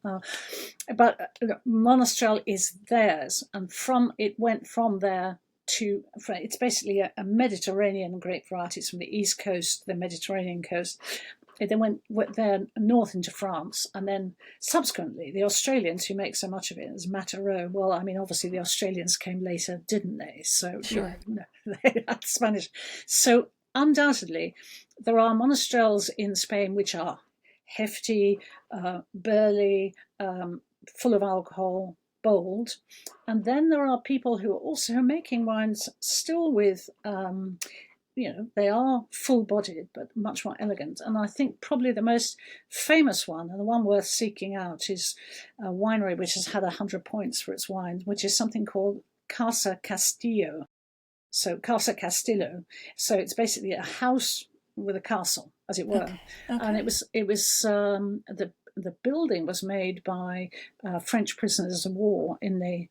but Monastrell is theirs, and it went from there it's basically a Mediterranean grape variety. It's from the east coast, the Mediterranean coast. It then went there north into France, and then subsequently the Australians, who make so much of it, as Matero. Well, I mean, obviously the Australians came later, didn't they? So sure, they had Spanish. So undoubtedly, there are Monastrells in Spain which are hefty, burly, full of alcohol, bold, and then there are people who are also making wines still with they are full-bodied but much more elegant. And I think probably the most famous one, and the one worth seeking out, is a winery which has had 100 points for its wine, which is something called Casa Castillo. So Casa Castillo, so it's basically a house with a castle, as it were. Okay. And it was the building was made by French prisoners of war in the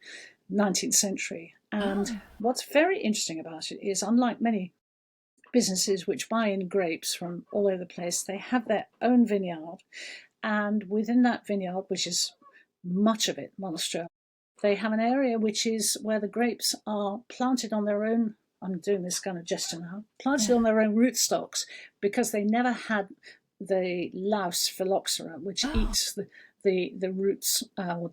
19th century. And what's very interesting about it is, unlike many businesses which buy in grapes from all over the place, they have their own vineyard. And within that vineyard, which is much of it Monastrell, they have an area which is where the grapes are planted on their own, I'm doing this kind of gesture now, planted on their own rootstocks, because they never had the louse phylloxera, which eats the roots or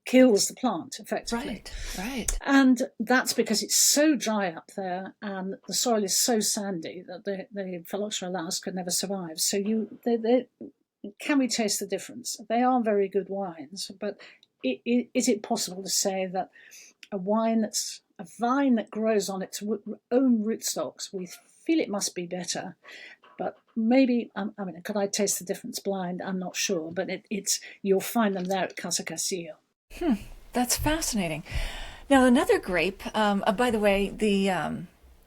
kills the plant effectively. Right. And that's because it's so dry up there, and the soil is so sandy that the phylloxera louse could never survive. So can we taste the difference? They are very good wines, but is it possible to say that a vine that grows on its own rootstocks, we feel it must be better? But maybe, could I taste the difference blind? I'm not sure, but you'll find them there at Casa Castillo. That's fascinating. Now, another grape, by the way,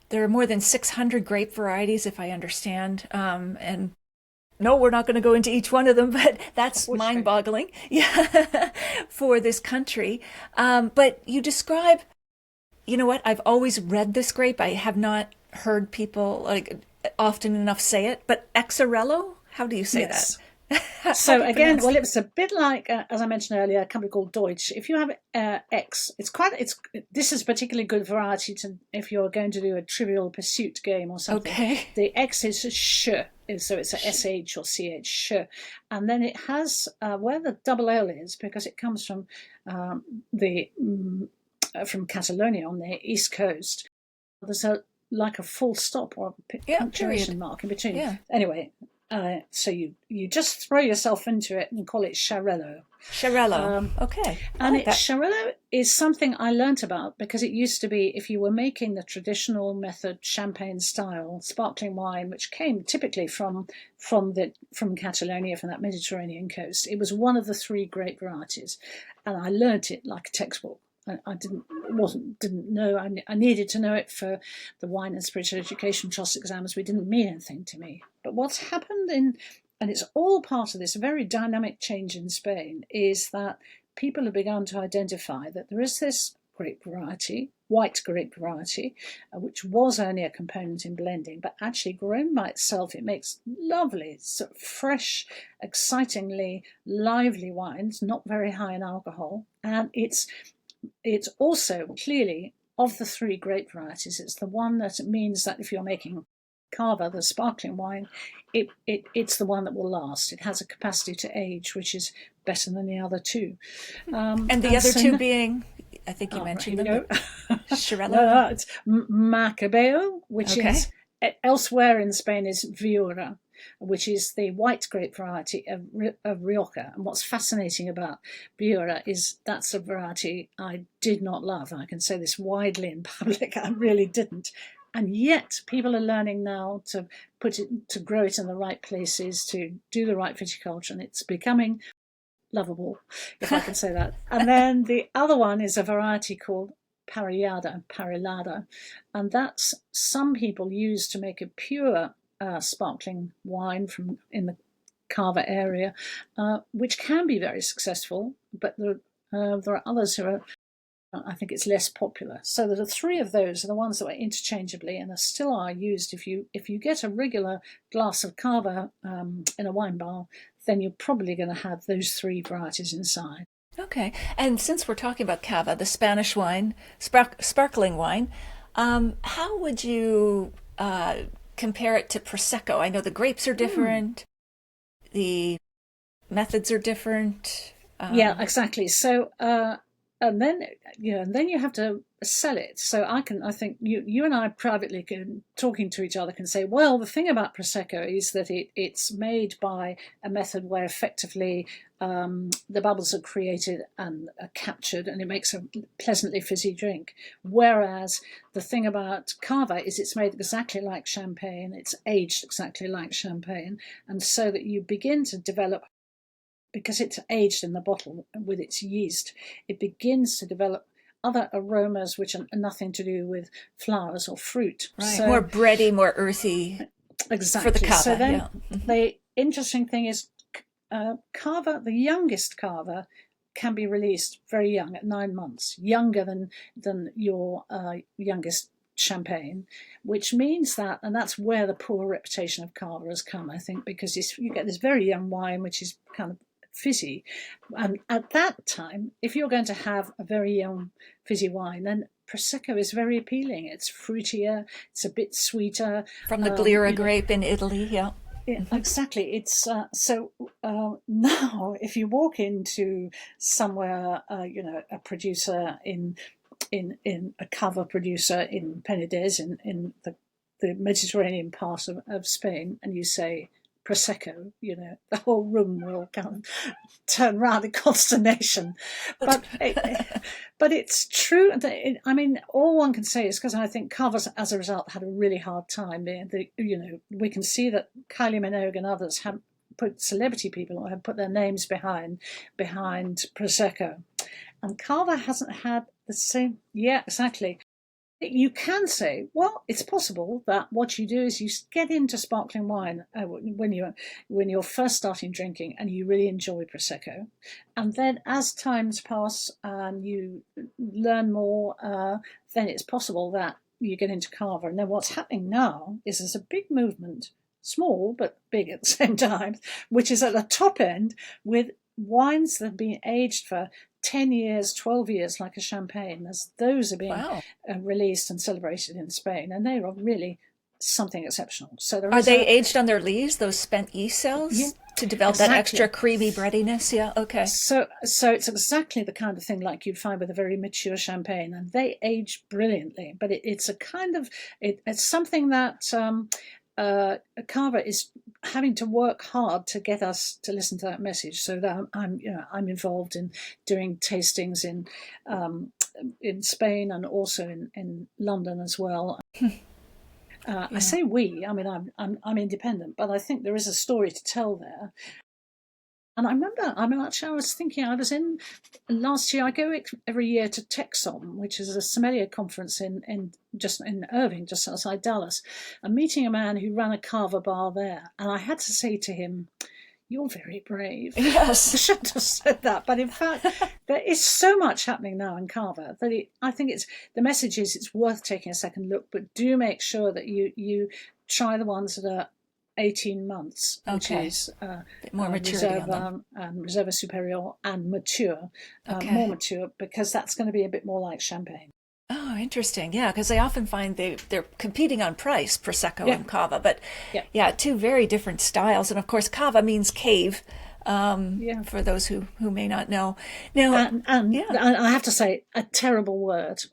there are more than 600 grape varieties, if I understand, and no, we're not going to go into each one of them, but that's mind-boggling for this country. But you describe, you know what, I've always read this grape. I have not heard people often enough say it, but Xarello? How do you say that? So you again, pronounce well, it was a bit like, as I mentioned earlier, a company called Deutsch. If you have X, this is particularly good variety to if you're going to do a Trivial Pursuit game or something. Okay. The X is sh, so it's a SH or CH, sh, and then it has where the double L is, because it comes from from Catalonia on the east coast. There's like a full stop or a punctuation mark in between. Yeah. Anyway, so you just throw yourself into it and call it Xarel·lo. Xarel·lo. Okay. And Xarel·lo is something I learnt about because it used to be, if you were making the traditional method champagne style sparkling wine, which came typically from Catalonia, from that Mediterranean coast, it was one of the three great varieties, and I learnt it like a textbook. I didn't know. I needed to know it for the Wine and Spiritual Education Trust exams. It didn't mean anything to me. But what's happened and it's all part of this very dynamic change in Spain, is that people have begun to identify that there is this grape variety, white grape variety, which was only a component in blending, but actually grown by itself, it makes lovely, sort of fresh, excitingly lively wines, not very high in alcohol, and it's also clearly, of the three grape varieties, it's the one that means that if you're making Cava, the sparkling wine, it's the one that will last. It has a capacity to age which is better than the other two. And the other two being, I think you mentioned them. Xarel·lo. No, it's Macabeo, which is elsewhere in Spain is Viura, which is the white grape variety of Rioja. And what's fascinating about Viura is that's a variety I did not love. I can say this widely in public. I really didn't. And yet people are learning now to grow it in the right places, to do the right viticulture, and it's becoming lovable, if I can say that. And then the other one is a variety called Parellada, and that's some people use to make a pure sparkling wine from in the Cava area, which can be very successful, but there are others who are, I think it's less popular. So there are three of those are the ones that are interchangeably and still are used. If you get a regular glass of Cava in a wine bar, then you're probably going to have those three varieties inside. Okay, and since we're talking about Cava, the Spanish wine, sparkling wine, how would you compare it to Prosecco? I know the grapes are different, the methods are different. Yeah, exactly. So, and then you have to sell it. So I think you and I privately talking to each other can say, well, the thing about Prosecco is that it's made by a method where effectively the bubbles are created and are captured, and it makes a pleasantly fizzy drink. Whereas the thing about Cava is it's made exactly like champagne, it's aged exactly like champagne, and so that you begin to develop, because it's aged in the bottle with its yeast, it begins to develop other aromas which are nothing to do with flowers or fruit. Right. So, more bready, more earthy. Exactly. For the Cava. So then the interesting thing is Cava, the youngest Cava, can be released very young, at 9 months, younger than your youngest champagne, which means that, and that's where the poor reputation of Cava has come, I think, because you get this very young wine which is kind of fizzy, and at that time, if you're going to have a very young fizzy wine, then Prosecco is very appealing. It's fruitier, it's a bit sweeter. From the Glera grape in Italy, yeah. Yeah, exactly. It's so now if you walk into somewhere, a producer in a Cava producer in Penedès in the Mediterranean part of Spain, and you say Prosecco, the whole room will kind of turn round in consternation. But it's true. All one can say is, because I think Cava's, as a result, had a really hard time. We can see that Kylie Minogue and others have celebrity people have put their names behind Prosecco, and Cava hasn't had the same. Yeah, exactly. You can say, well, it's possible that what you do is you get into sparkling wine when you're first starting drinking and you really enjoy Prosecco. And then as times pass and you learn more, then it's possible that you get into Cava. And then what's happening now is there's a big movement small but big at the same time, which is at the top end with wines that have been aged for 10 years, 12 years, like a champagne. As those are being Wow. released and celebrated in Spain, and they are really something exceptional. So there Are is they aged on their leaves, those spent yeast yeah, cells, to develop that extra exactly. creamy breadiness? Yeah, okay. So it's exactly the kind of thing like you'd find with a very mature champagne, and they age brilliantly. But it's a kind of it's something that Cava is having to work hard to get us to listen to that message. So that I'm involved in doing tastings in Spain and also in London as well. I Yeah. say we. I mean, I'm independent, but I think there is a story to tell there. And I remember, I mean, actually, I was thinking, I was in last year. I go every year to Texom, which is a sommelier conference in Irving, just outside Dallas. I'm meeting a man who ran a Cava bar there, and I had to say to him, "You're very brave." I Yes. shouldn't have said that, but in fact, there is so much happening now in Cava that I think the message is it's worth taking a second look, but do make sure that you try the ones that are 18 months, which Okay. is Bit more maturity on them. and Reserve Superior and mature, more Okay. mature, because that's going to be a bit more like champagne. Oh, interesting. Yeah, because I often find they're competing on price, Prosecco Yeah, and Cava, but yeah, yeah, two very different styles. And of course, Cava means cave, yeah. for those who may not know. Now, And yeah, I have to say a terrible word.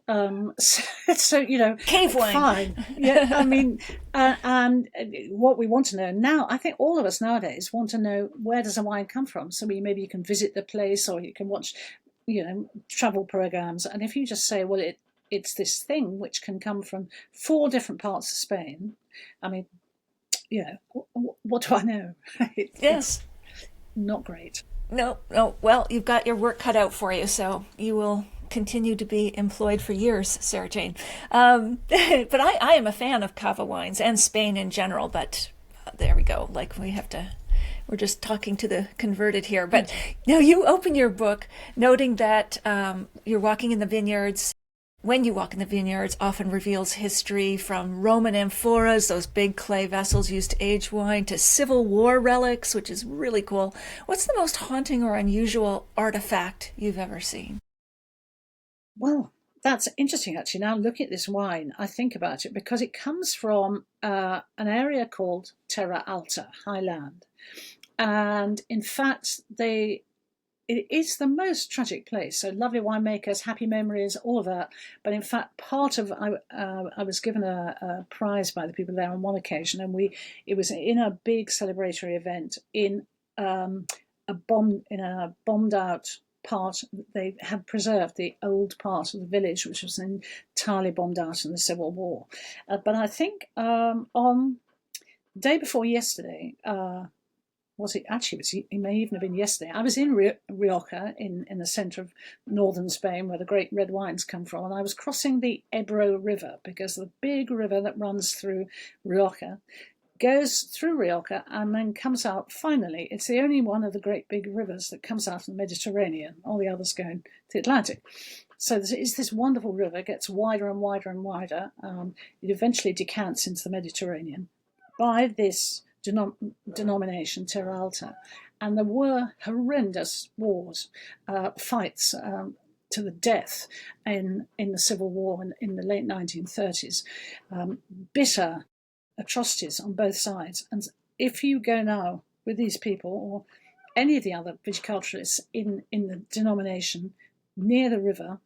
So cave wine. fine. Yeah, I mean, and what we want to know now, I think all of us nowadays want to know where does a wine come from. So maybe you can visit the place, or you can watch, travel programs, and if you just say, well, it's this thing which can come from 4 different parts of Spain. I mean, what do I know? It's Yes. not great. No, no. Well, you've got your work cut out for you, so you will continue to be employed for years, Sarah Jane. But I am a fan of Cava wines and Spain in general, but there we go. Like we're just talking to the converted here. But now you open your book noting that you're walking in the vineyards. When you walk in the vineyards, often reveals history from Roman amphoras, those big clay vessels used to age wine, to Civil War relics, which is really cool. What's the most haunting or unusual artifact you've ever seen? Well, that's interesting, actually. Now, looking at this wine, I think about it because it comes from an area called Terra Alta, high land. And in fact, it is the most tragic place. So lovely winemakers, happy memories, all of that. But in fact, I was given a prize by the people there on one occasion, and it was in a big celebratory event in a bombed out part. They had preserved the old part of the village, which was entirely bombed out in the Civil War. But I think on the day before yesterday, was it actually? It may even have been yesterday. I was in Rioja, in the centre of northern Spain, where the great red wines come from, and I was crossing the Ebro River, because the big river that runs through Rioja goes through Rioja and then comes out. Finally, it's the only one of the great big rivers that comes out of the Mediterranean. All the others go into the Atlantic. So it's this wonderful river. It gets wider and wider and wider. It eventually decants into the Mediterranean by this denomination, Terra Alta. And there were horrendous wars, fights to the death in the Civil War in the late 1930s. Bitter atrocities on both sides. And if you go now with these people, or any of the other viticulturists in the denomination near the river,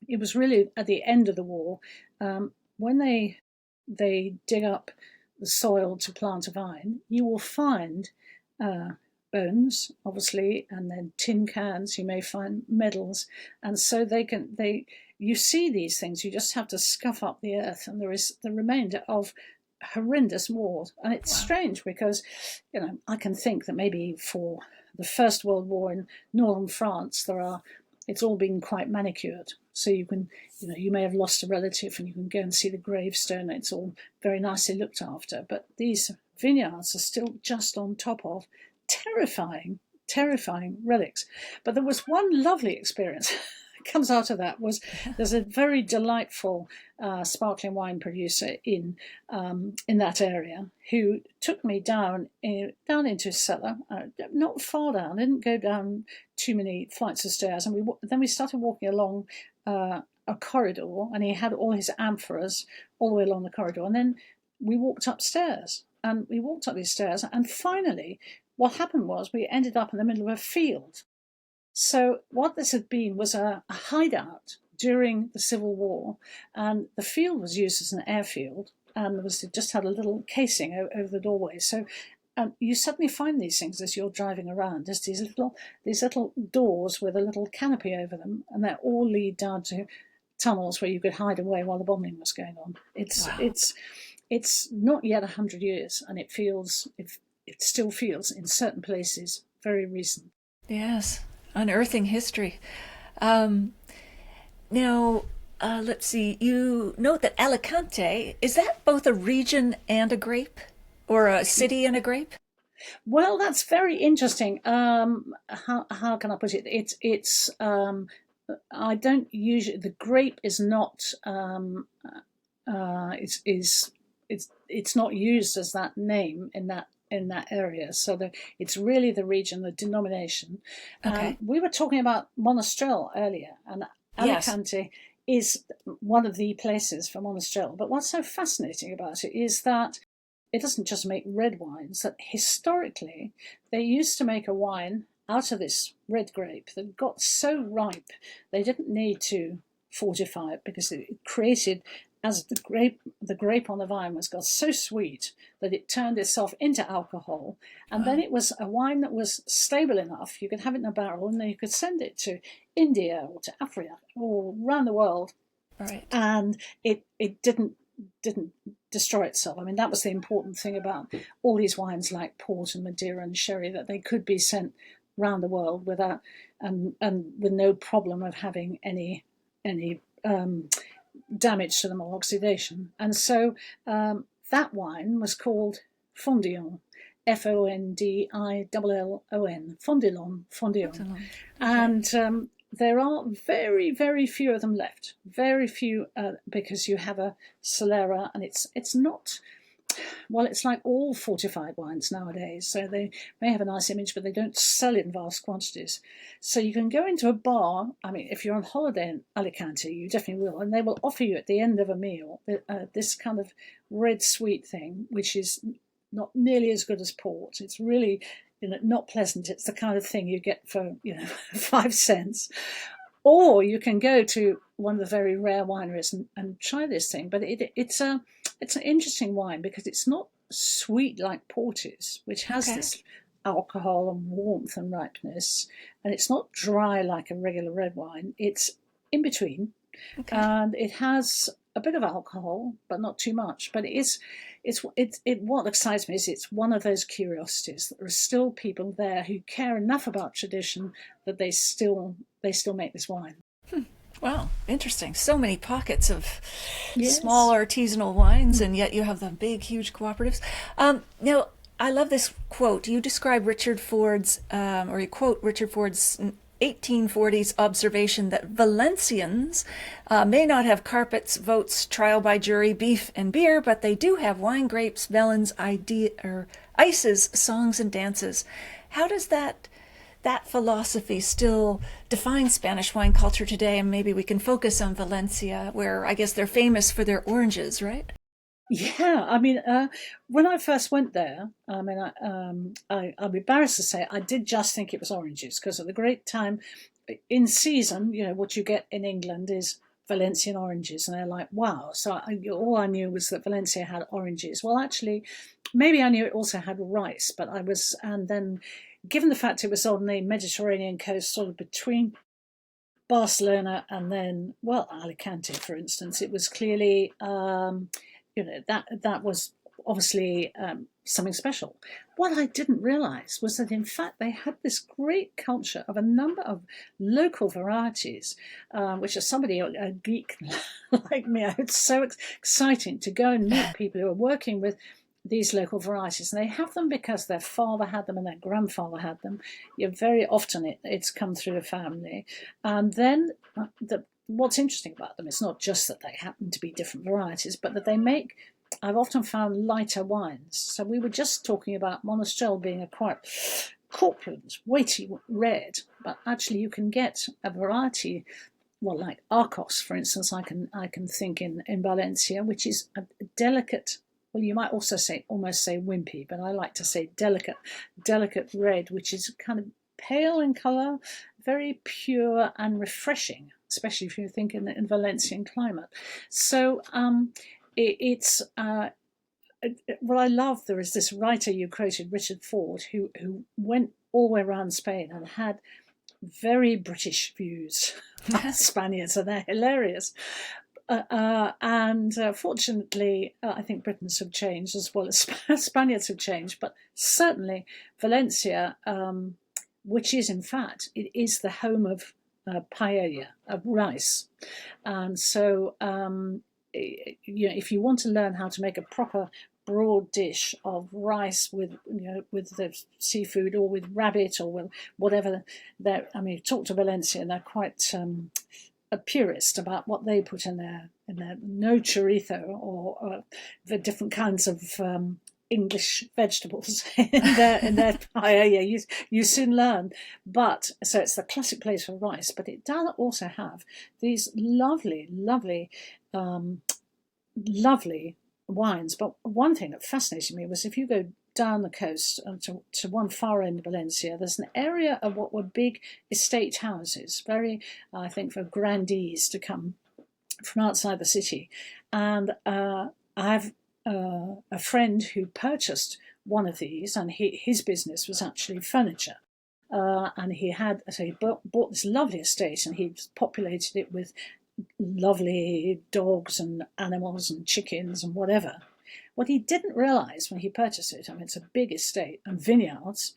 it was really at the end of the war, when they dig up the soil to plant a vine, you will find bones, obviously, and then tin cans. You may find medals, and so you see these things. You just have to scuff up the earth, and there is the remainder of horrendous wars. And it's strange because, I can think that maybe for the First World War in northern France, it's all been quite manicured. So you can, you may have lost a relative and you can go and see the gravestone. It's all very nicely looked after. But these vineyards are still just on top of terrifying terrifying relics. But there was one lovely experience comes out of that. Was there's a very delightful sparkling wine producer in that area who took me down into a cellar, not far down. I didn't go down too many flights of stairs, and then we started walking along a corridor, and he had all his amphoras all the way along the corridor, and then we walked upstairs, and we walked up these stairs, and finally what happened was we ended up in the middle of a field. So what this had been was a hideout during the Civil War, and the field was used as an airfield, and it just had a little casing over the doorway. So you suddenly find these things as you're driving around, just these little doors with a little canopy over them, and they all lead down to tunnels where you could hide away while the bombing was going on. It's not yet 100 years, and it still feels in certain places very recent. Yes. Unearthing history. Now, let's see. You note that Alicante, is that both a region and a grape, or a city and a grape? Well, that's very interesting. How can I put it? It's I don't usually. The grape is not. It's not used as that name in that area, so it's really the region, the denomination. Okay. We were talking about Monastrell earlier, and Alicante is one of the places for Monastrell. But what's so fascinating about it is that it doesn't just make red wines, that historically they used to make a wine out of this red grape that got so ripe they didn't need to fortify it, because it created, as the grape on the vine got so sweet that it turned itself into alcohol, and then it was a wine that was stable enough. You could have it in a barrel, and then you could send it to India or to Africa or around the world, right? And it didn't destroy itself. I mean, that was the important thing about all these wines like port and Madeira and sherry, that they could be sent around the world without and with no problem of having any damage to them or oxidation. And so that wine was called Fondillon, Fondillon, Fondillon. Okay. And there are very, very few of them left. Very few, because you have a Solera, and it's not. Well, it's like all fortified wines nowadays. So they may have a nice image, but they don't sell in vast quantities. So you can go into a bar. I mean, if you're on holiday in Alicante, you definitely will. And they will offer you at the end of a meal this kind of red sweet thing, which is not nearly as good as port. It's really not pleasant. It's the kind of thing you get for 5 cents. Or you can go to one of the very rare wineries and try this thing. But it's an interesting wine because it's not sweet like port is, which has this alcohol and warmth and ripeness. And it's not dry like a regular red wine. It's in between. Okay. And it has a bit of alcohol, but not too much. But what excites me is it's one of those curiosities. There are still people there who care enough about tradition that they still make this wine. Wow, interesting. So many pockets of small artisanal wines, and yet you have the big, huge cooperatives. Now, I love this quote. You describe Richard Ford's, or you quote Richard Ford's 1840s observation that Valencians may not have carpets, votes, trial by jury, beef, and beer, but they do have wine, grapes, melons, ices, songs, and dances. How does that philosophy still define Spanish wine culture today? And maybe we can focus on Valencia, where I guess they're famous for their oranges, right? Yeah, I mean, when I first went there, I mean, I'm embarrassed to say I did just think it was oranges, because at the great time in season, what you get in England is Valencian oranges, and they're like, wow. So all I knew was that Valencia had oranges. Well, actually, maybe I knew it also had rice, and then given the fact it was on the Mediterranean coast, sort of between Barcelona and then, Alicante, for instance, it was clearly, that was obviously something special. What I didn't realise was that, in fact, they had this great culture of a number of local varieties, which as somebody, a geek like me, it's so exciting to go and meet people who are working with these local varieties, and they have them because their father had them and their grandfather had them. Very often it's come through the family. And then what's interesting about them is not just that they happen to be different varieties, but that they make, I've often found, lighter wines. So we were just talking about Monastrell being a quite corpulent, weighty red, but actually you can get a variety, well, like Arcos, for instance, I can think in Valencia, which is a delicate, well, you might also almost say wimpy, but I like to say delicate red, which is kind of pale in colour, very pure and refreshing, especially if you think in Valencian climate. So it's what I love. There is this writer you quoted, Richard Ford, who went all the way around Spain and had very British views on Spaniards, and they're hilarious. And fortunately, I think Britons have changed as well as Spaniards have changed. But certainly Valencia, which is in fact, it is the home of paella, of rice. And so, if you want to learn how to make a proper broad dish of rice with the seafood or with rabbit or with whatever, talk to Valencia and they're quite a purist about what they put in their no chorizo or the different kinds of English vegetables in their paella. You soon learn. But so it's the classic place for rice, but it does also have these lovely wines. But one thing that fascinated me was if you go down the coast to one far end of Valencia, there's an area of what were big estate houses, very, I think, for grandees to come from outside the city. And I have a friend who purchased one of these, and his business was actually furniture. And he bought this lovely estate, and he populated it with lovely dogs and animals and chickens and whatever. What he didn't realise when he purchased it, it's a big estate and vineyards,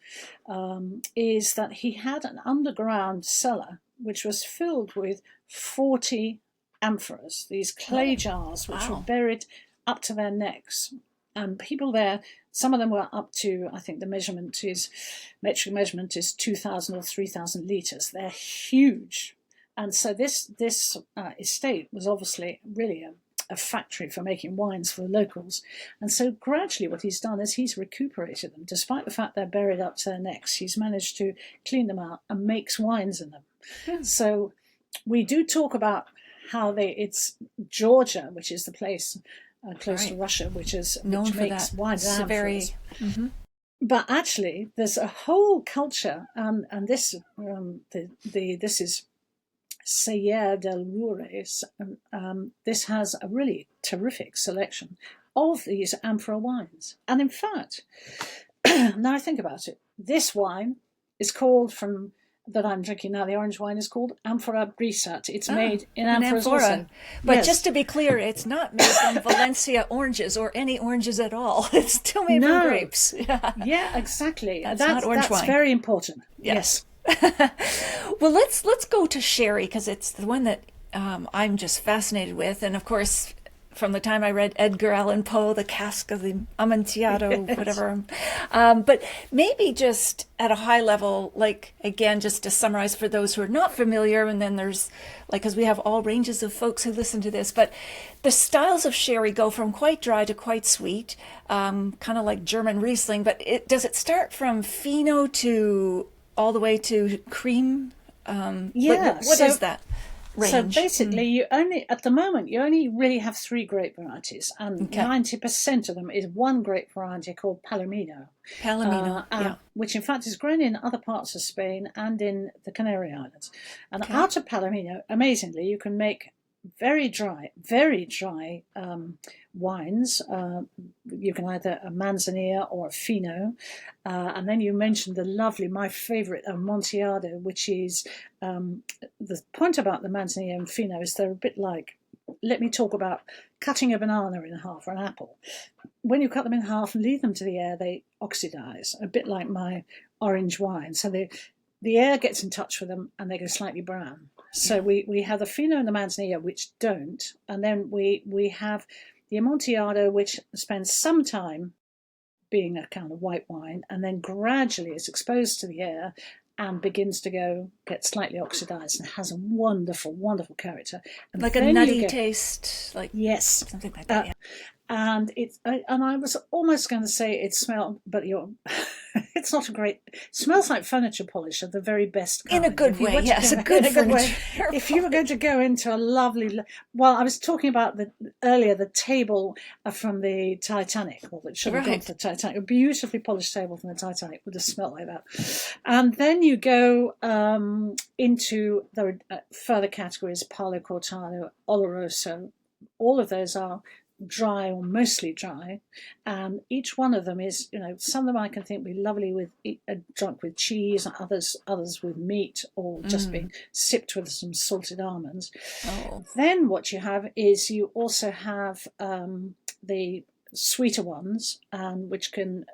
is that he had an underground cellar which was filled with 40 amphoras, these clay jars which were buried up to their necks. And people there, some of them were up to, I think the metric measurement is 2,000 or 3,000 litres. They're huge. And so this estate was obviously really a factory for making wines for the locals. And so gradually what he's done is he's recuperated them. Despite the fact they're buried up to their necks, he's managed to clean them out and makes wines in them. Yeah. So we do talk about how it's Georgia, which is the place close to Russia, which makes wines and amphoras. But actually, there's a whole culture, and this this is Celler del Rures. This has a really terrific selection of these amphora wines. And in fact, now I think about it, this wine is called that I'm drinking now, the orange wine, is called Amphora Brisat. It's made in amphoras also. But just to be clear, it's not made from Valencia oranges or any oranges at all. It's still made from grapes. Yeah, exactly. That's not orange wine. That's very important. Yes. Well, let's go to sherry, because it's the one that I'm just fascinated with. And of course, from the time I read Edgar Allan Poe, The Cask of the Amontillado, whatever. But maybe just at a high level, like, again, just to summarize for those who are not familiar, and then there's, because we have all ranges of folks who listen to this, but the styles of sherry go from quite dry to quite sweet, kind of like German Riesling, but does it start from fino to all the way to cream? What is that range? So basically, you only really have 3 grape varieties, and 90% of them is one grape variety called Palomino. Which in fact is grown in other parts of Spain and in the Canary Islands. And out of Palomino, amazingly, you can make very dry wines. You can either a manzanilla or a fino. And then you mentioned my favourite, Amontillado, which is, the point about the manzanilla and fino is they're a bit like, let me talk about cutting a banana in half or an apple. When you cut them in half and leave them to the air, they oxidize, a bit like my orange wine. So the air gets in touch with them and they go slightly brown. So we have the fino and the manzanilla, which don't, and then we have the Amontillado, which spends some time being a kind of white wine, and then gradually it's exposed to the air and begins to get slightly oxidized and has a wonderful, wonderful character. And like a nutty taste, like yes, something like that. Yeah. And I was almost going to say it smelled, but it's not a great. It smells like furniture polish of the very best kind. In a good way, yes, a good furniture. If you were going to go into a lovely, well, I was talking about earlier the table from the Titanic, or that should have gone to the Titanic, a beautifully polished table from the Titanic would have smelled like that. And then you go into the further categories: Palo Cortado, Oloroso. All of those are dry or mostly dry, and each one of them is, some of them I can think be lovely with drunk with cheese, and others with meat, or just being sipped with some salted almonds. Then what you have is you also have the sweeter ones, which can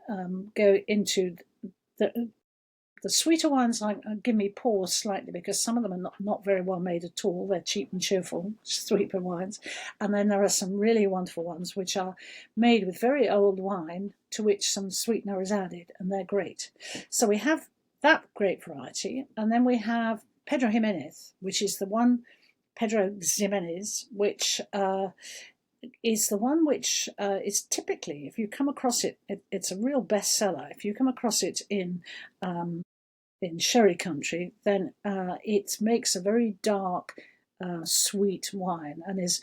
go into the sweeter ones give me pause slightly, because some of them are not very well made at all. They're cheap and cheerful, sweeter wines. And then there are some really wonderful ones which are made with very old wine to which some sweetener is added, and they're great. So we have that great variety. And then we have Pedro Jimenez, which is the one, Pedro Ximenez, which is the one which is typically, if you come across it, it's a real bestseller. If you come across it in sherry country, then it makes a very dark, sweet wine, and is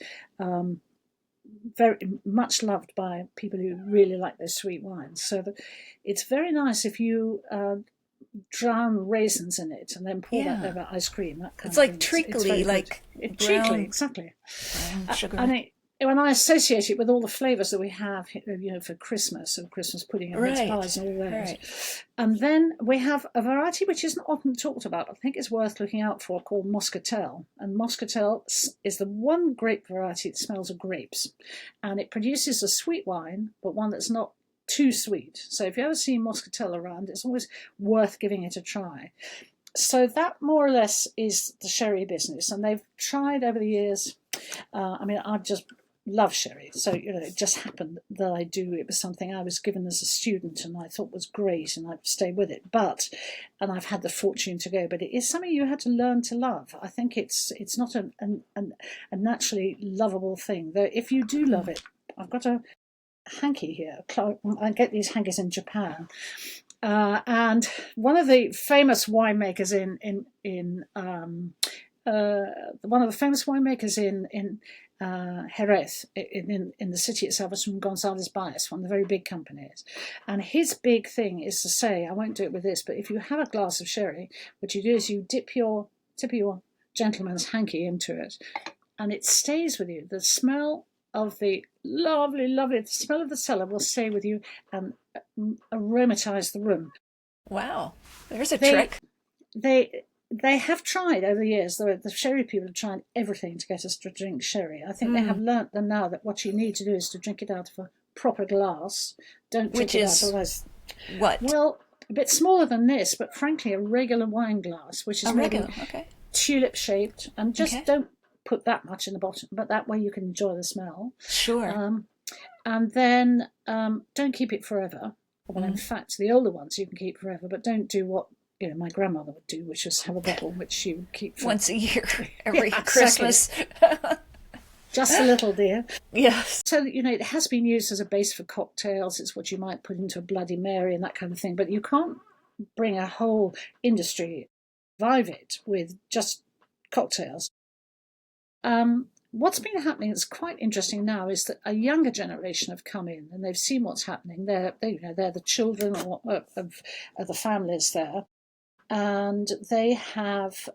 very much loved by people who really like their sweet wines. So it's very nice if you drown raisins in it and then pour that over ice cream. That kind it's of like thing. treacly, like treacly, exactly. Sugar. And when I associate it with all the flavours that we have, for Christmas, and Christmas pudding and mince pies and all those. Right. And then we have a variety which isn't often talked about, I think it's worth looking out for, called Moscatel. And Moscatel is the one grape variety that smells of grapes. And it produces a sweet wine, but one that's not too sweet. So if you ever see Moscatel around, it's always worth giving it a try. So that more or less is the sherry business. And they've tried over the years. I've just love sherry, so it just happened that I do. It was something I was given as a student and I thought was great, and I've stayed with it. And I've had the fortune to go. But it is something you had to learn to love. I think it's not a naturally lovable thing. Though if you do love it, I've got a hanky here. I get these hankies in Japan, and one of the famous winemakers in Jerez, in the city itself, is from González Baez, one of the very big companies. And his big thing is to say, I won't do it with this, but if you have a glass of sherry, what you do is you dip your gentleman's hanky into it, and it stays with you. The smell of the the smell of the cellar will stay with you and aromatize the room. Wow, there's a trick. They have tried over the years, the sherry people have tried everything to get us to drink sherry. I think they have learnt them now that what you need to do is to drink it out of a proper glass. Don't drink it out otherwise. What? Well, a bit smaller than this, but frankly a regular wine glass, which is maybe tulip-shaped, and just don't put that much in the bottom, but that way you can enjoy the smell. Sure. And then don't keep it forever. Well, in fact, the older ones you can keep forever, but don't do what my grandmother would do, which was have a bottle which she would keep for once a year, every Christmas. Just a little, dear. Yes. So, it has been used as a base for cocktails. It's what you might put into a Bloody Mary and that kind of thing. But you can't bring a whole industry, revive it with just cocktails. What's been happening that's quite interesting now is that a younger generation have come in and they've seen what's happening. They're the children of the families there. And they have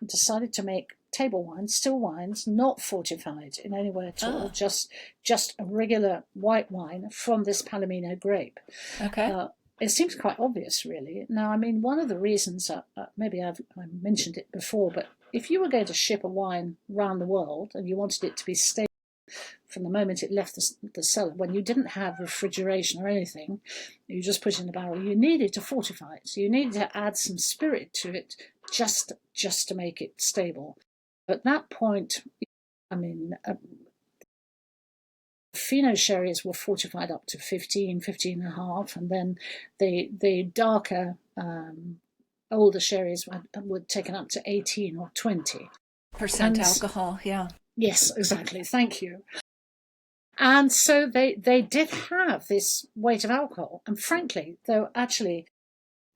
decided to make table wines, still wines, not fortified in any way at all, just a regular white wine from this Palomino grape. Okay. It seems quite obvious, really. Now, one of the reasons, maybe I mentioned it before, but if you were going to ship a wine around the world and you wanted it to be stable from the moment it left the cellar, when you didn't have refrigeration or anything, you just put it in the barrel, you needed to fortify it. So you needed to add some spirit to it just to make it stable. At that point, Fino sherries were fortified up to 15, 15 and a half, and then the darker, older sherries were taken up to 18 or 20% alcohol. Yeah. Yes, exactly. Thank you. And so they did have this weight of alcohol. And frankly, though, actually,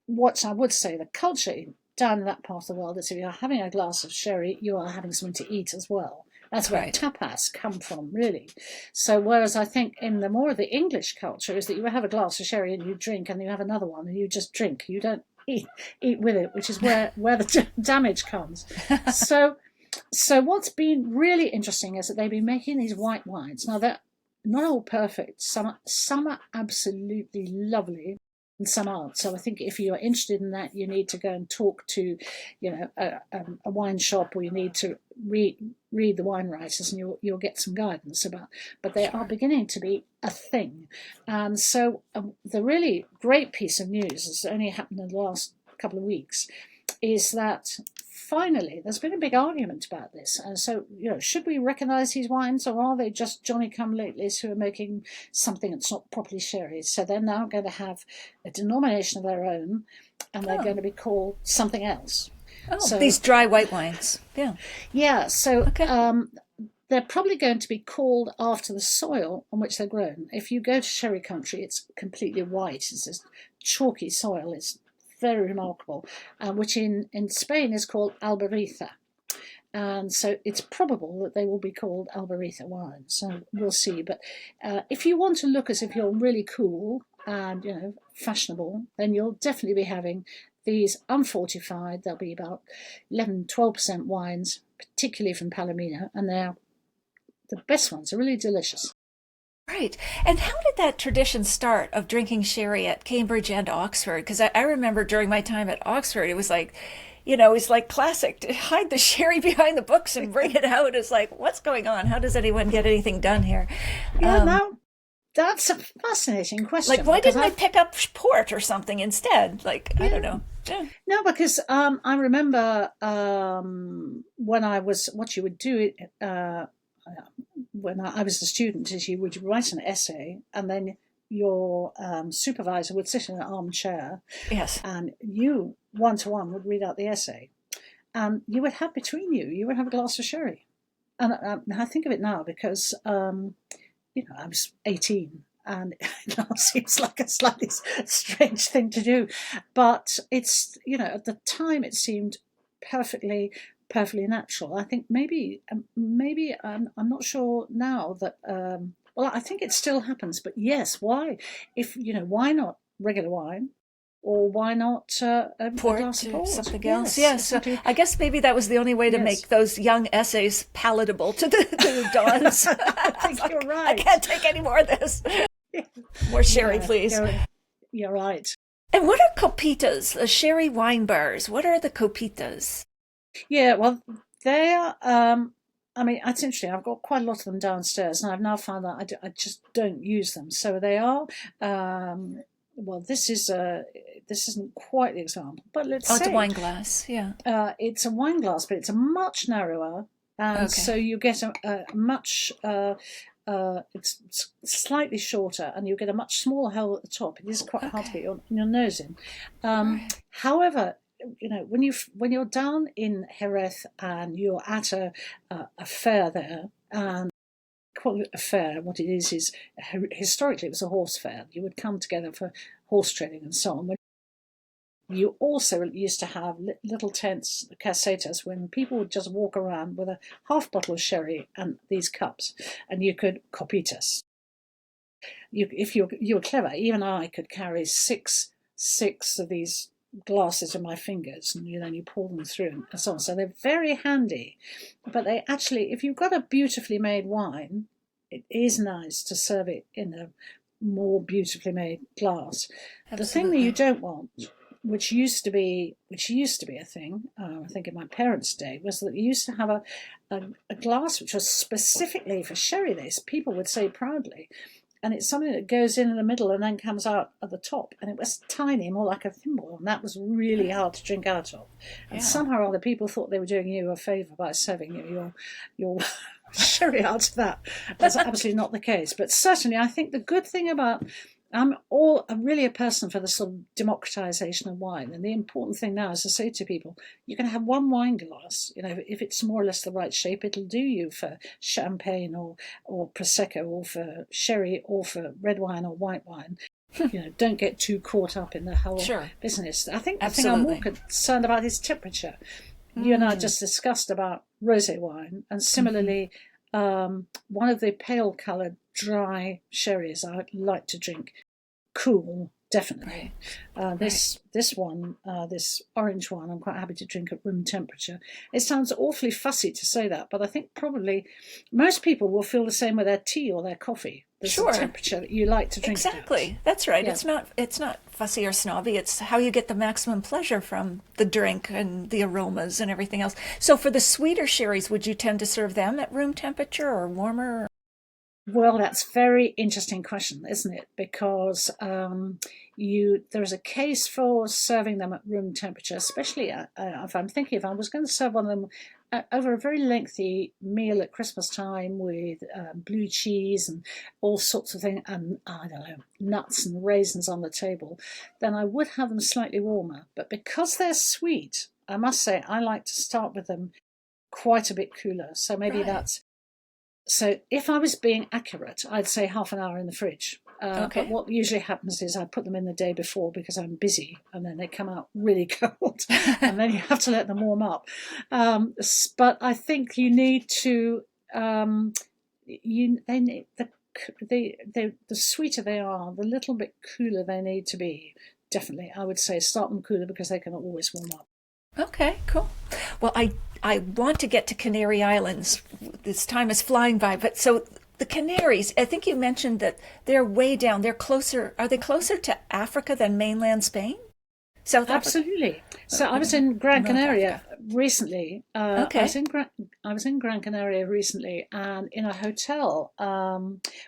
what I would say, the culture down in that part of the world is if you're having a glass of sherry, you are having something to eat as well. That's where tapas come from, really. So whereas I think in the more of the English culture is that you have a glass of sherry and you drink, and you have another one and you just drink. You don't eat with it, which is where the damage comes. So what's been really interesting is that they've been making these white wines. Now, they're not all perfect. Some are absolutely lovely, and some aren't. So I think if you're interested in that, you need to go and talk to, a wine shop, or you need to read the wine writers, and you'll get some guidance about. But they are beginning to be a thing. And so the really great piece of news that's only happened in the last couple of weeks is that finally there's been a big argument about this. And so, should we recognise these wines, or are they just Johnny-come-latelys who are making something that's not properly sherry? So they're now going to have a denomination of their own, and they're going to be called something else. Oh, so, these dry white wines. Yeah. Yeah. So they're probably going to be called after the soil on which they're grown. If you go to sherry country, it's completely white. It's this chalky soil. It's very remarkable, which in Spain is called Albarita. And so it's probable that they will be called Albarita wines. So we'll see. But if you want to look as if you're really cool and, fashionable, then you'll definitely be having these unfortified. They'll be about 11, 12% wines, particularly from Palomino. And they're the best ones. Are really delicious. Right. And how did that tradition start of drinking sherry at Cambridge and Oxford? Because I remember during my time at Oxford, it was like, it's like classic to hide the sherry behind the books and bring it out. It's like, what's going on? How does anyone get anything done here? No, that's a fascinating question. Like, why didn't I pick up port or something instead? Like, I don't know. Yeah. No, because I remember when I was, what you would do when I was a student is you would write an essay, and then your supervisor would sit in an armchair. Yes. And you, one-to-one, would read out the essay. And you would have between you would have a glass of sherry. And I think of it now because, I was 18. And it now seems like a slightly strange thing to do. But it's, at the time it seemed perfectly natural. I think maybe I'm not sure now that. Well, I think it still happens, but yes, why? If why not regular wine, or why not a glass of port? Something else? Yes. So I guess maybe that was the only way to make those young essays palatable to the dons. I think you're right. I can't take any more of this. More sherry, please. You're right. And what are copitas? The sherry wine bars. What are the copitas? Yeah, well, they're, it's interesting. I've got quite a lot of them downstairs, and I've now found that I just don't use them. So they are, this isn't quite the example, but let's say. It's a wine glass, yeah. It's a wine glass, but it's a much narrower, and so you get a much, it's slightly shorter, and you get a much smaller hole at the top. It is quite hard to get your nose in. However, when you're down in Jerez and you're at a fair there, and call it a fair, what it is historically it was a horse fair. You would come together for horse trading and so on. You also used to have little tents, casetas, when people would just walk around with a half bottle of sherry and these cups, and you could copitas. If you were clever, even I could carry six of these glasses in my fingers, and you pour them through and so on. So they're very handy, but they actually, if you've got a beautifully made wine, it is nice to serve it in a more beautifully made glass. Absolutely. The thing that you don't want, which used to be a thing, I think in my parents' day, was that you used to have a glass which was specifically for sherry. This people would say proudly, and it's something that goes in the middle and then comes out at the top. And it was tiny, more like a thimble, and that was really hard to drink out of. And somehow or other, people thought they were doing you a favour by serving you your sherry out of that. That's absolutely not the case. But certainly, I think the good thing about I'm really a person for the sort of democratization of wine. And the important thing now is to say to people, you can have one wine glass. If it's more or less the right shape, it'll do you for champagne or Prosecco or for sherry or for red wine or white wine. Don't get too caught up in the whole business. I think the thing I'm more concerned about is temperature. You and I just discussed about rosé wine, and similarly, one of the pale-coloured dry sherries I like to drink cool, definitely. This one, this orange one, I'm quite happy to drink at room temperature. It sounds awfully fussy to say that, but I think probably most people will feel the same with their tea or their coffee. There's a temperature that you like to drink. Exactly, that's right. Yeah. It's not fussy or snobby. It's how you get the maximum pleasure from the drink and the aromas and everything else. So for the sweeter sherries, would you tend to serve them at room temperature or warmer? Well, that's a very interesting question, isn't it? Because there's a case for serving them at room temperature, especially if I'm thinking if I was going to serve one of them over a very lengthy meal at Christmas time with blue cheese and all sorts of things, and I don't know, nuts and raisins on the table, then I would have them slightly warmer. But because they're sweet, I must say I like to start with them quite a bit cooler. So maybe So if I was being accurate, I'd say half an hour in the fridge. But what usually happens is I put them in the day before because I'm busy, and then they come out really cold, and then you have to let them warm up. But I think you need to the sweeter they are, the little bit cooler they need to be. Definitely, I would say start them cooler because they can always warm up. Okay, cool. Well, I want to get to Canary Islands. This time is flying by, but so the Canaries, I think you mentioned that they're way down. They're closer. Are they closer to Africa than mainland Spain? South Africa? Absolutely. So I was in Gran Canaria recently. I was in Gran Canaria recently, and in a hotel,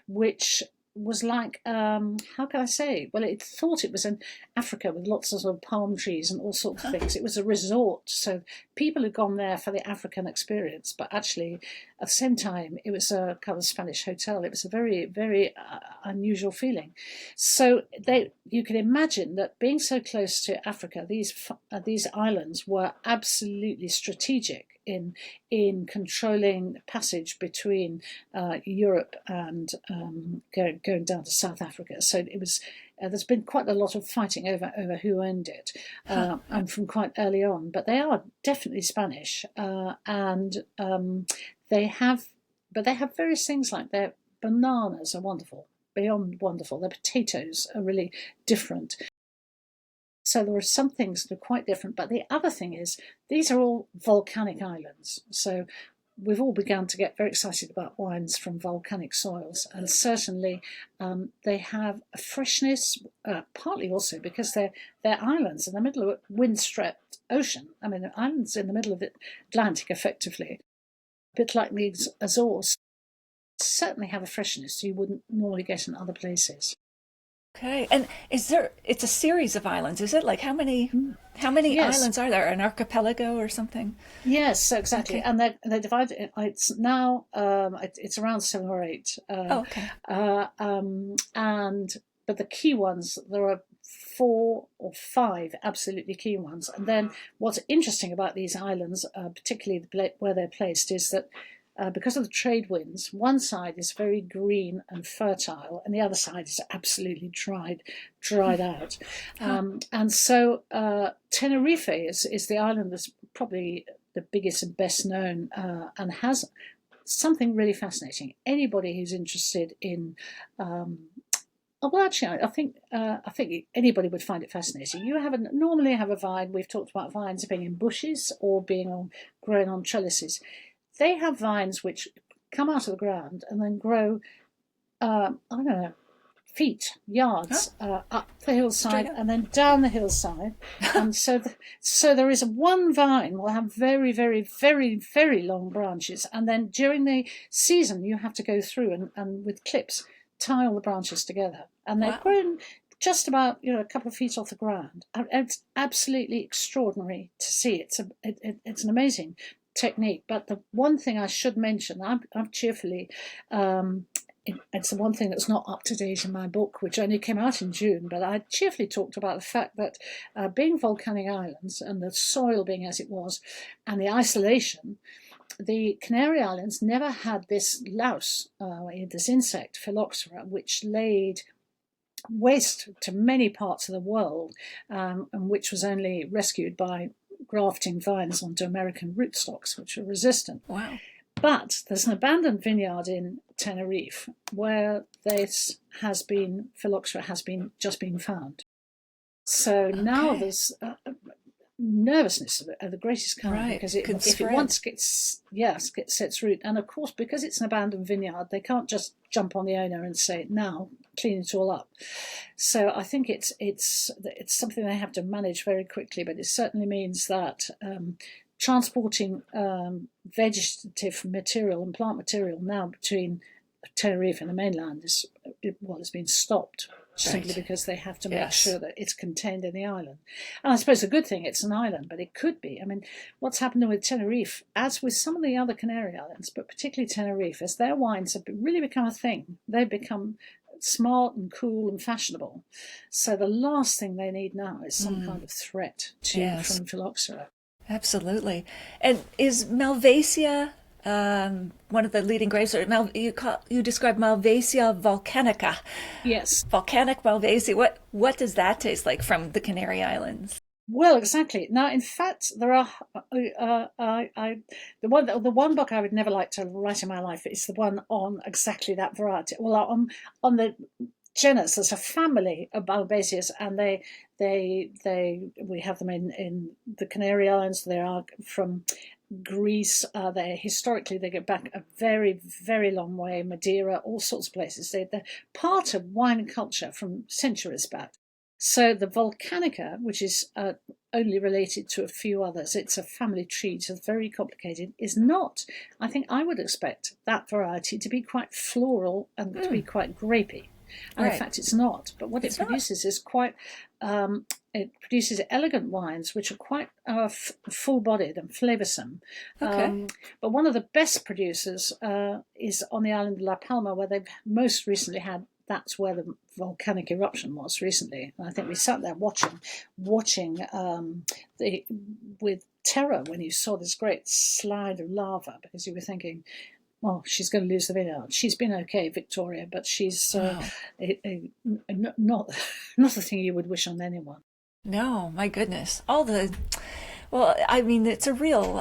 which was like, how can I say? Well, it thought it was in Africa with lots of sort of palm trees and all sorts of things. It was a resort, so people had gone there for the African experience, but actually at the same time it was a kind of Spanish hotel. It was a very, very unusual feeling. So you can imagine that being so close to Africa, these islands were absolutely strategic in controlling passage between Europe and going down to South Africa. So it was. There's been quite a lot of fighting over who owned it, and from quite early on. But they are definitely Spanish, and they have various things like their bananas are wonderful, beyond wonderful. Their potatoes are really different. So there are some things that are quite different, but the other thing is these are all volcanic islands. So we've all begun to get very excited about wines from volcanic soils, and certainly they have a freshness, partly also because they're islands in the middle of a wind-swept ocean. I mean, they're islands in the middle of the Atlantic, effectively, a bit like the Azores. Certainly have a freshness you wouldn't normally get in other places. Okay, and it's a series of islands, is it? Like how many islands are there? An archipelago or something? Yes, exactly. Okay. And they're divided. It's now it's around 7 or 8. Okay. But the key ones, there are 4 or 5 absolutely key ones. And then what's interesting about these islands, particularly where they're placed, is that because of the trade winds, one side is very green and fertile, and the other side is absolutely dried out. And so Tenerife is the island that's probably the biggest and best known, and has something really fascinating. Anybody who's interested in well, actually, I think anybody would find it fascinating. You normally have a vine. We've talked about vines being in bushes or being grown on trellises. They have vines which come out of the ground and then grow, I don't know, feet, yards up the hillside and then down the hillside. And so there is one vine will have very, very, very, very long branches. And then during the season, you have to go through and with clips, tie all the branches together, and they've Wow. grown just about a couple of feet off the ground. It's absolutely extraordinary to see. It's an amazing technique. But the one thing I should mention, I've cheerfully. It's the one thing that's not up to date in my book, which only came out in June, but I cheerfully talked about the fact that being volcanic islands and the soil being as it was and the isolation, the Canary Islands never had this louse, this insect, Phylloxera, which laid waste to many parts of the world, and which was only rescued by grafting vines onto American rootstocks, which are resistant. Wow. But there's an abandoned vineyard in Tenerife where this Phylloxera has just been found. So now there's nervousness of the greatest kind, because if it once sets root, and of course because it's an abandoned vineyard, they can't just jump on the owner and say, now clean it all up. So I think it's something they have to manage very quickly, but it certainly means that transporting vegetative material and plant material now between Tenerife and the mainland has been stopped, simply because they have to make sure that it's contained in the island. And I suppose the good thing, it's an island, but it could be. I mean, what's happened with Tenerife, as with some of the other Canary Islands, but particularly Tenerife, as their wines have really become a thing, they've become smart and cool and fashionable. So the last thing they need now is some kind of threat from Phylloxera. Absolutely. And is Malvasia one of the leading grapes? Or you described Malvasia volcanica. Yes. Volcanic Malvasia. What does that taste like from the Canary Islands? Well, exactly. Now, in fact, there are the one book I would never like to write in my life is the one on exactly that variety. Well, on the genus, there's a family of Malvasias, and we have them in the Canary Islands. They are from Greece. They get back a very, very long way. Madeira, all sorts of places. They're part of wine culture from centuries back. So the Volcanica, which is only related to a few others, it's a family tree, it's very complicated, is not. I think I would expect that variety to be quite floral and to be quite grapey. And in fact, it's not. But what it produces is quite. It produces elegant wines, which are quite full-bodied and flavoursome. Okay. But one of the best producers is on the island of La Palma, where they've most recently had. That's where the volcanic eruption was recently, and I think we sat there watching with terror when you saw this great slide of lava, because you were thinking, well, she's going to lose the vineyard. She's been okay, Victoria, but she's not the thing you would wish on anyone. No, my goodness. Well, I mean, it's a real,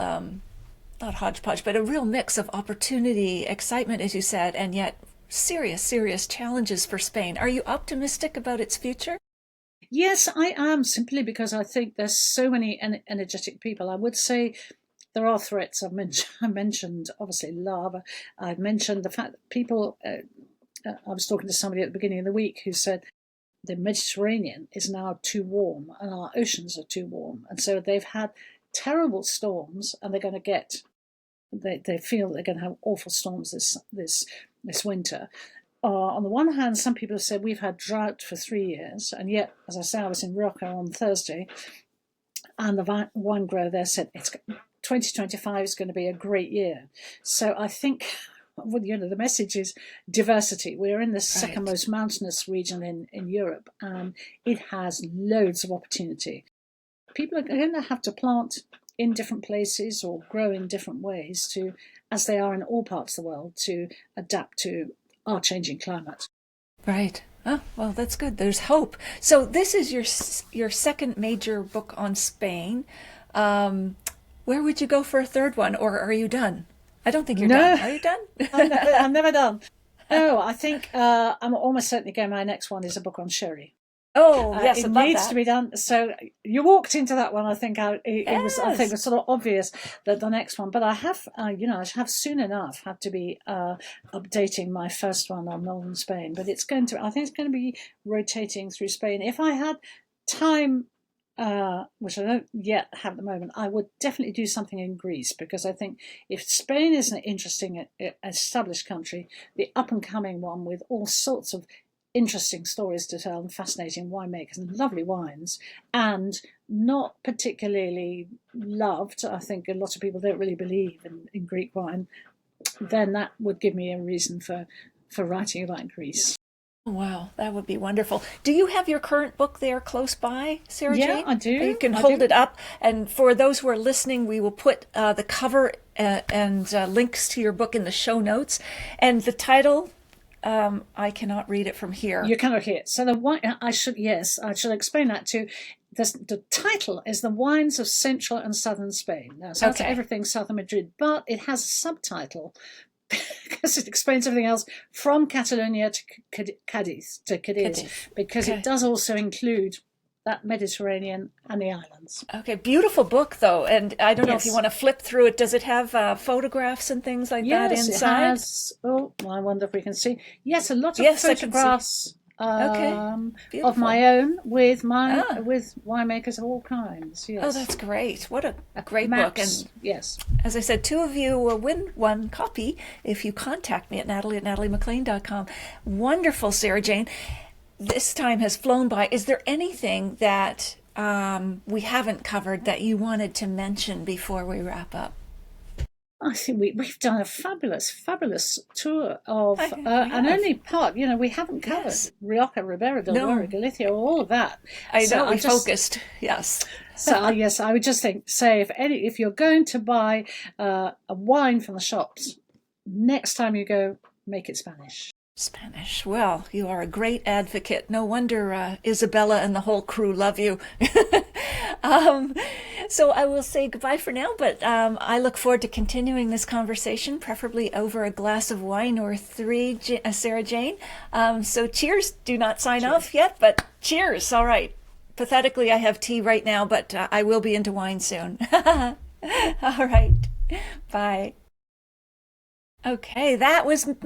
not hodgepodge, but a real mix of opportunity, excitement, as you said, and yet serious challenges for Spain. Are you optimistic about its future? Yes, I am, simply because I think there's so many energetic people. I would say there are threats. I mentioned obviously lava. I've mentioned the fact that people. I was talking to somebody at the beginning of the week who said the Mediterranean is now too warm and our oceans are too warm, and so they've had terrible storms, and they're going to get. They feel they're going to have awful storms this winter. On the one hand, some people have said we've had drought for 3 years, and yet, as I say, I was in Morocco on Thursday, and the wine grower there said 2025 is going to be a great year. So I think, the message is diversity. We're in the second most mountainous region in Europe, and it has loads of opportunity. People are going to have to plant in different places or grow in different ways as they are in all parts of the world, to adapt to our changing climate. Right. Oh, well, that's good. There's hope. So this is your second major book on Spain. Where would you go for a third one, or are you done? I don't think you're done. Are you done? I'm never done. No, I think I'm almost certainly going. My next one is a book on sherry. Oh, yes, it needs to be done. So you walked into that one. I think it was. I think it was sort of obvious that the next one. But I have, I have soon enough have to be updating my first one on northern Spain. But it's going to. I think it's going to be rotating through Spain. If I had time which I don't yet have at the moment, I would definitely do something in Greece, because I think if Spain is an interesting established country, the up and coming one with all sorts of interesting stories to tell and fascinating winemakers and lovely wines, and not particularly loved, I think a lot of people don't really believe in Greek wine, then that would give me a reason for writing about Greece. Wow, that would be wonderful. Do you have your current book there close by, Sarah Yeah, Jane? I do. You can I hold do. it up. And for those who are listening, we will put the cover and links to your book in the show notes. And the title, I cannot read it from here. You cannot hear it. So the wine, I should explain that too. The title is The Wines of Central and Southern Spain. Now, so that's everything south of Madrid, but it has a subtitle because it explains everything else from Catalunya to Cadiz, because it does also include that Mediterranean and the islands. Okay, beautiful book though, and I don't know if you want to flip through it. Does it have photographs and things like that inside? Yes, it has. Oh, I wonder if we can see. Yes, a lot of photographs. Of my own with winemakers of all kinds. Yes. Oh, that's great. What a great book. And yes, as I said, 2 of you will win 1 copy if you contact me at natalie@nataliemaclean.com. Wonderful, Sarah Jane. This time has flown by. Is there anything that we haven't covered that you wanted to mention before we wrap up? I think we've done a fabulous tour of, and only part, we haven't covered Rioja, Ribera del Duero, Galicia, all of that. I know, we focused, yes. So yes, I would just say if you're going to buy a wine from the shops, next time you go, make it Spanish. Spanish. Well, you are a great advocate. No wonder Isabella and the whole crew love you. So I will say goodbye for now, but I look forward to continuing this conversation, preferably over a glass of wine or 3, Sarah Jane. So cheers. Do not sign off yet, but cheers. All right. Pathetically, I have tea right now, but I will be into wine soon. All right. Bye. Okay, that was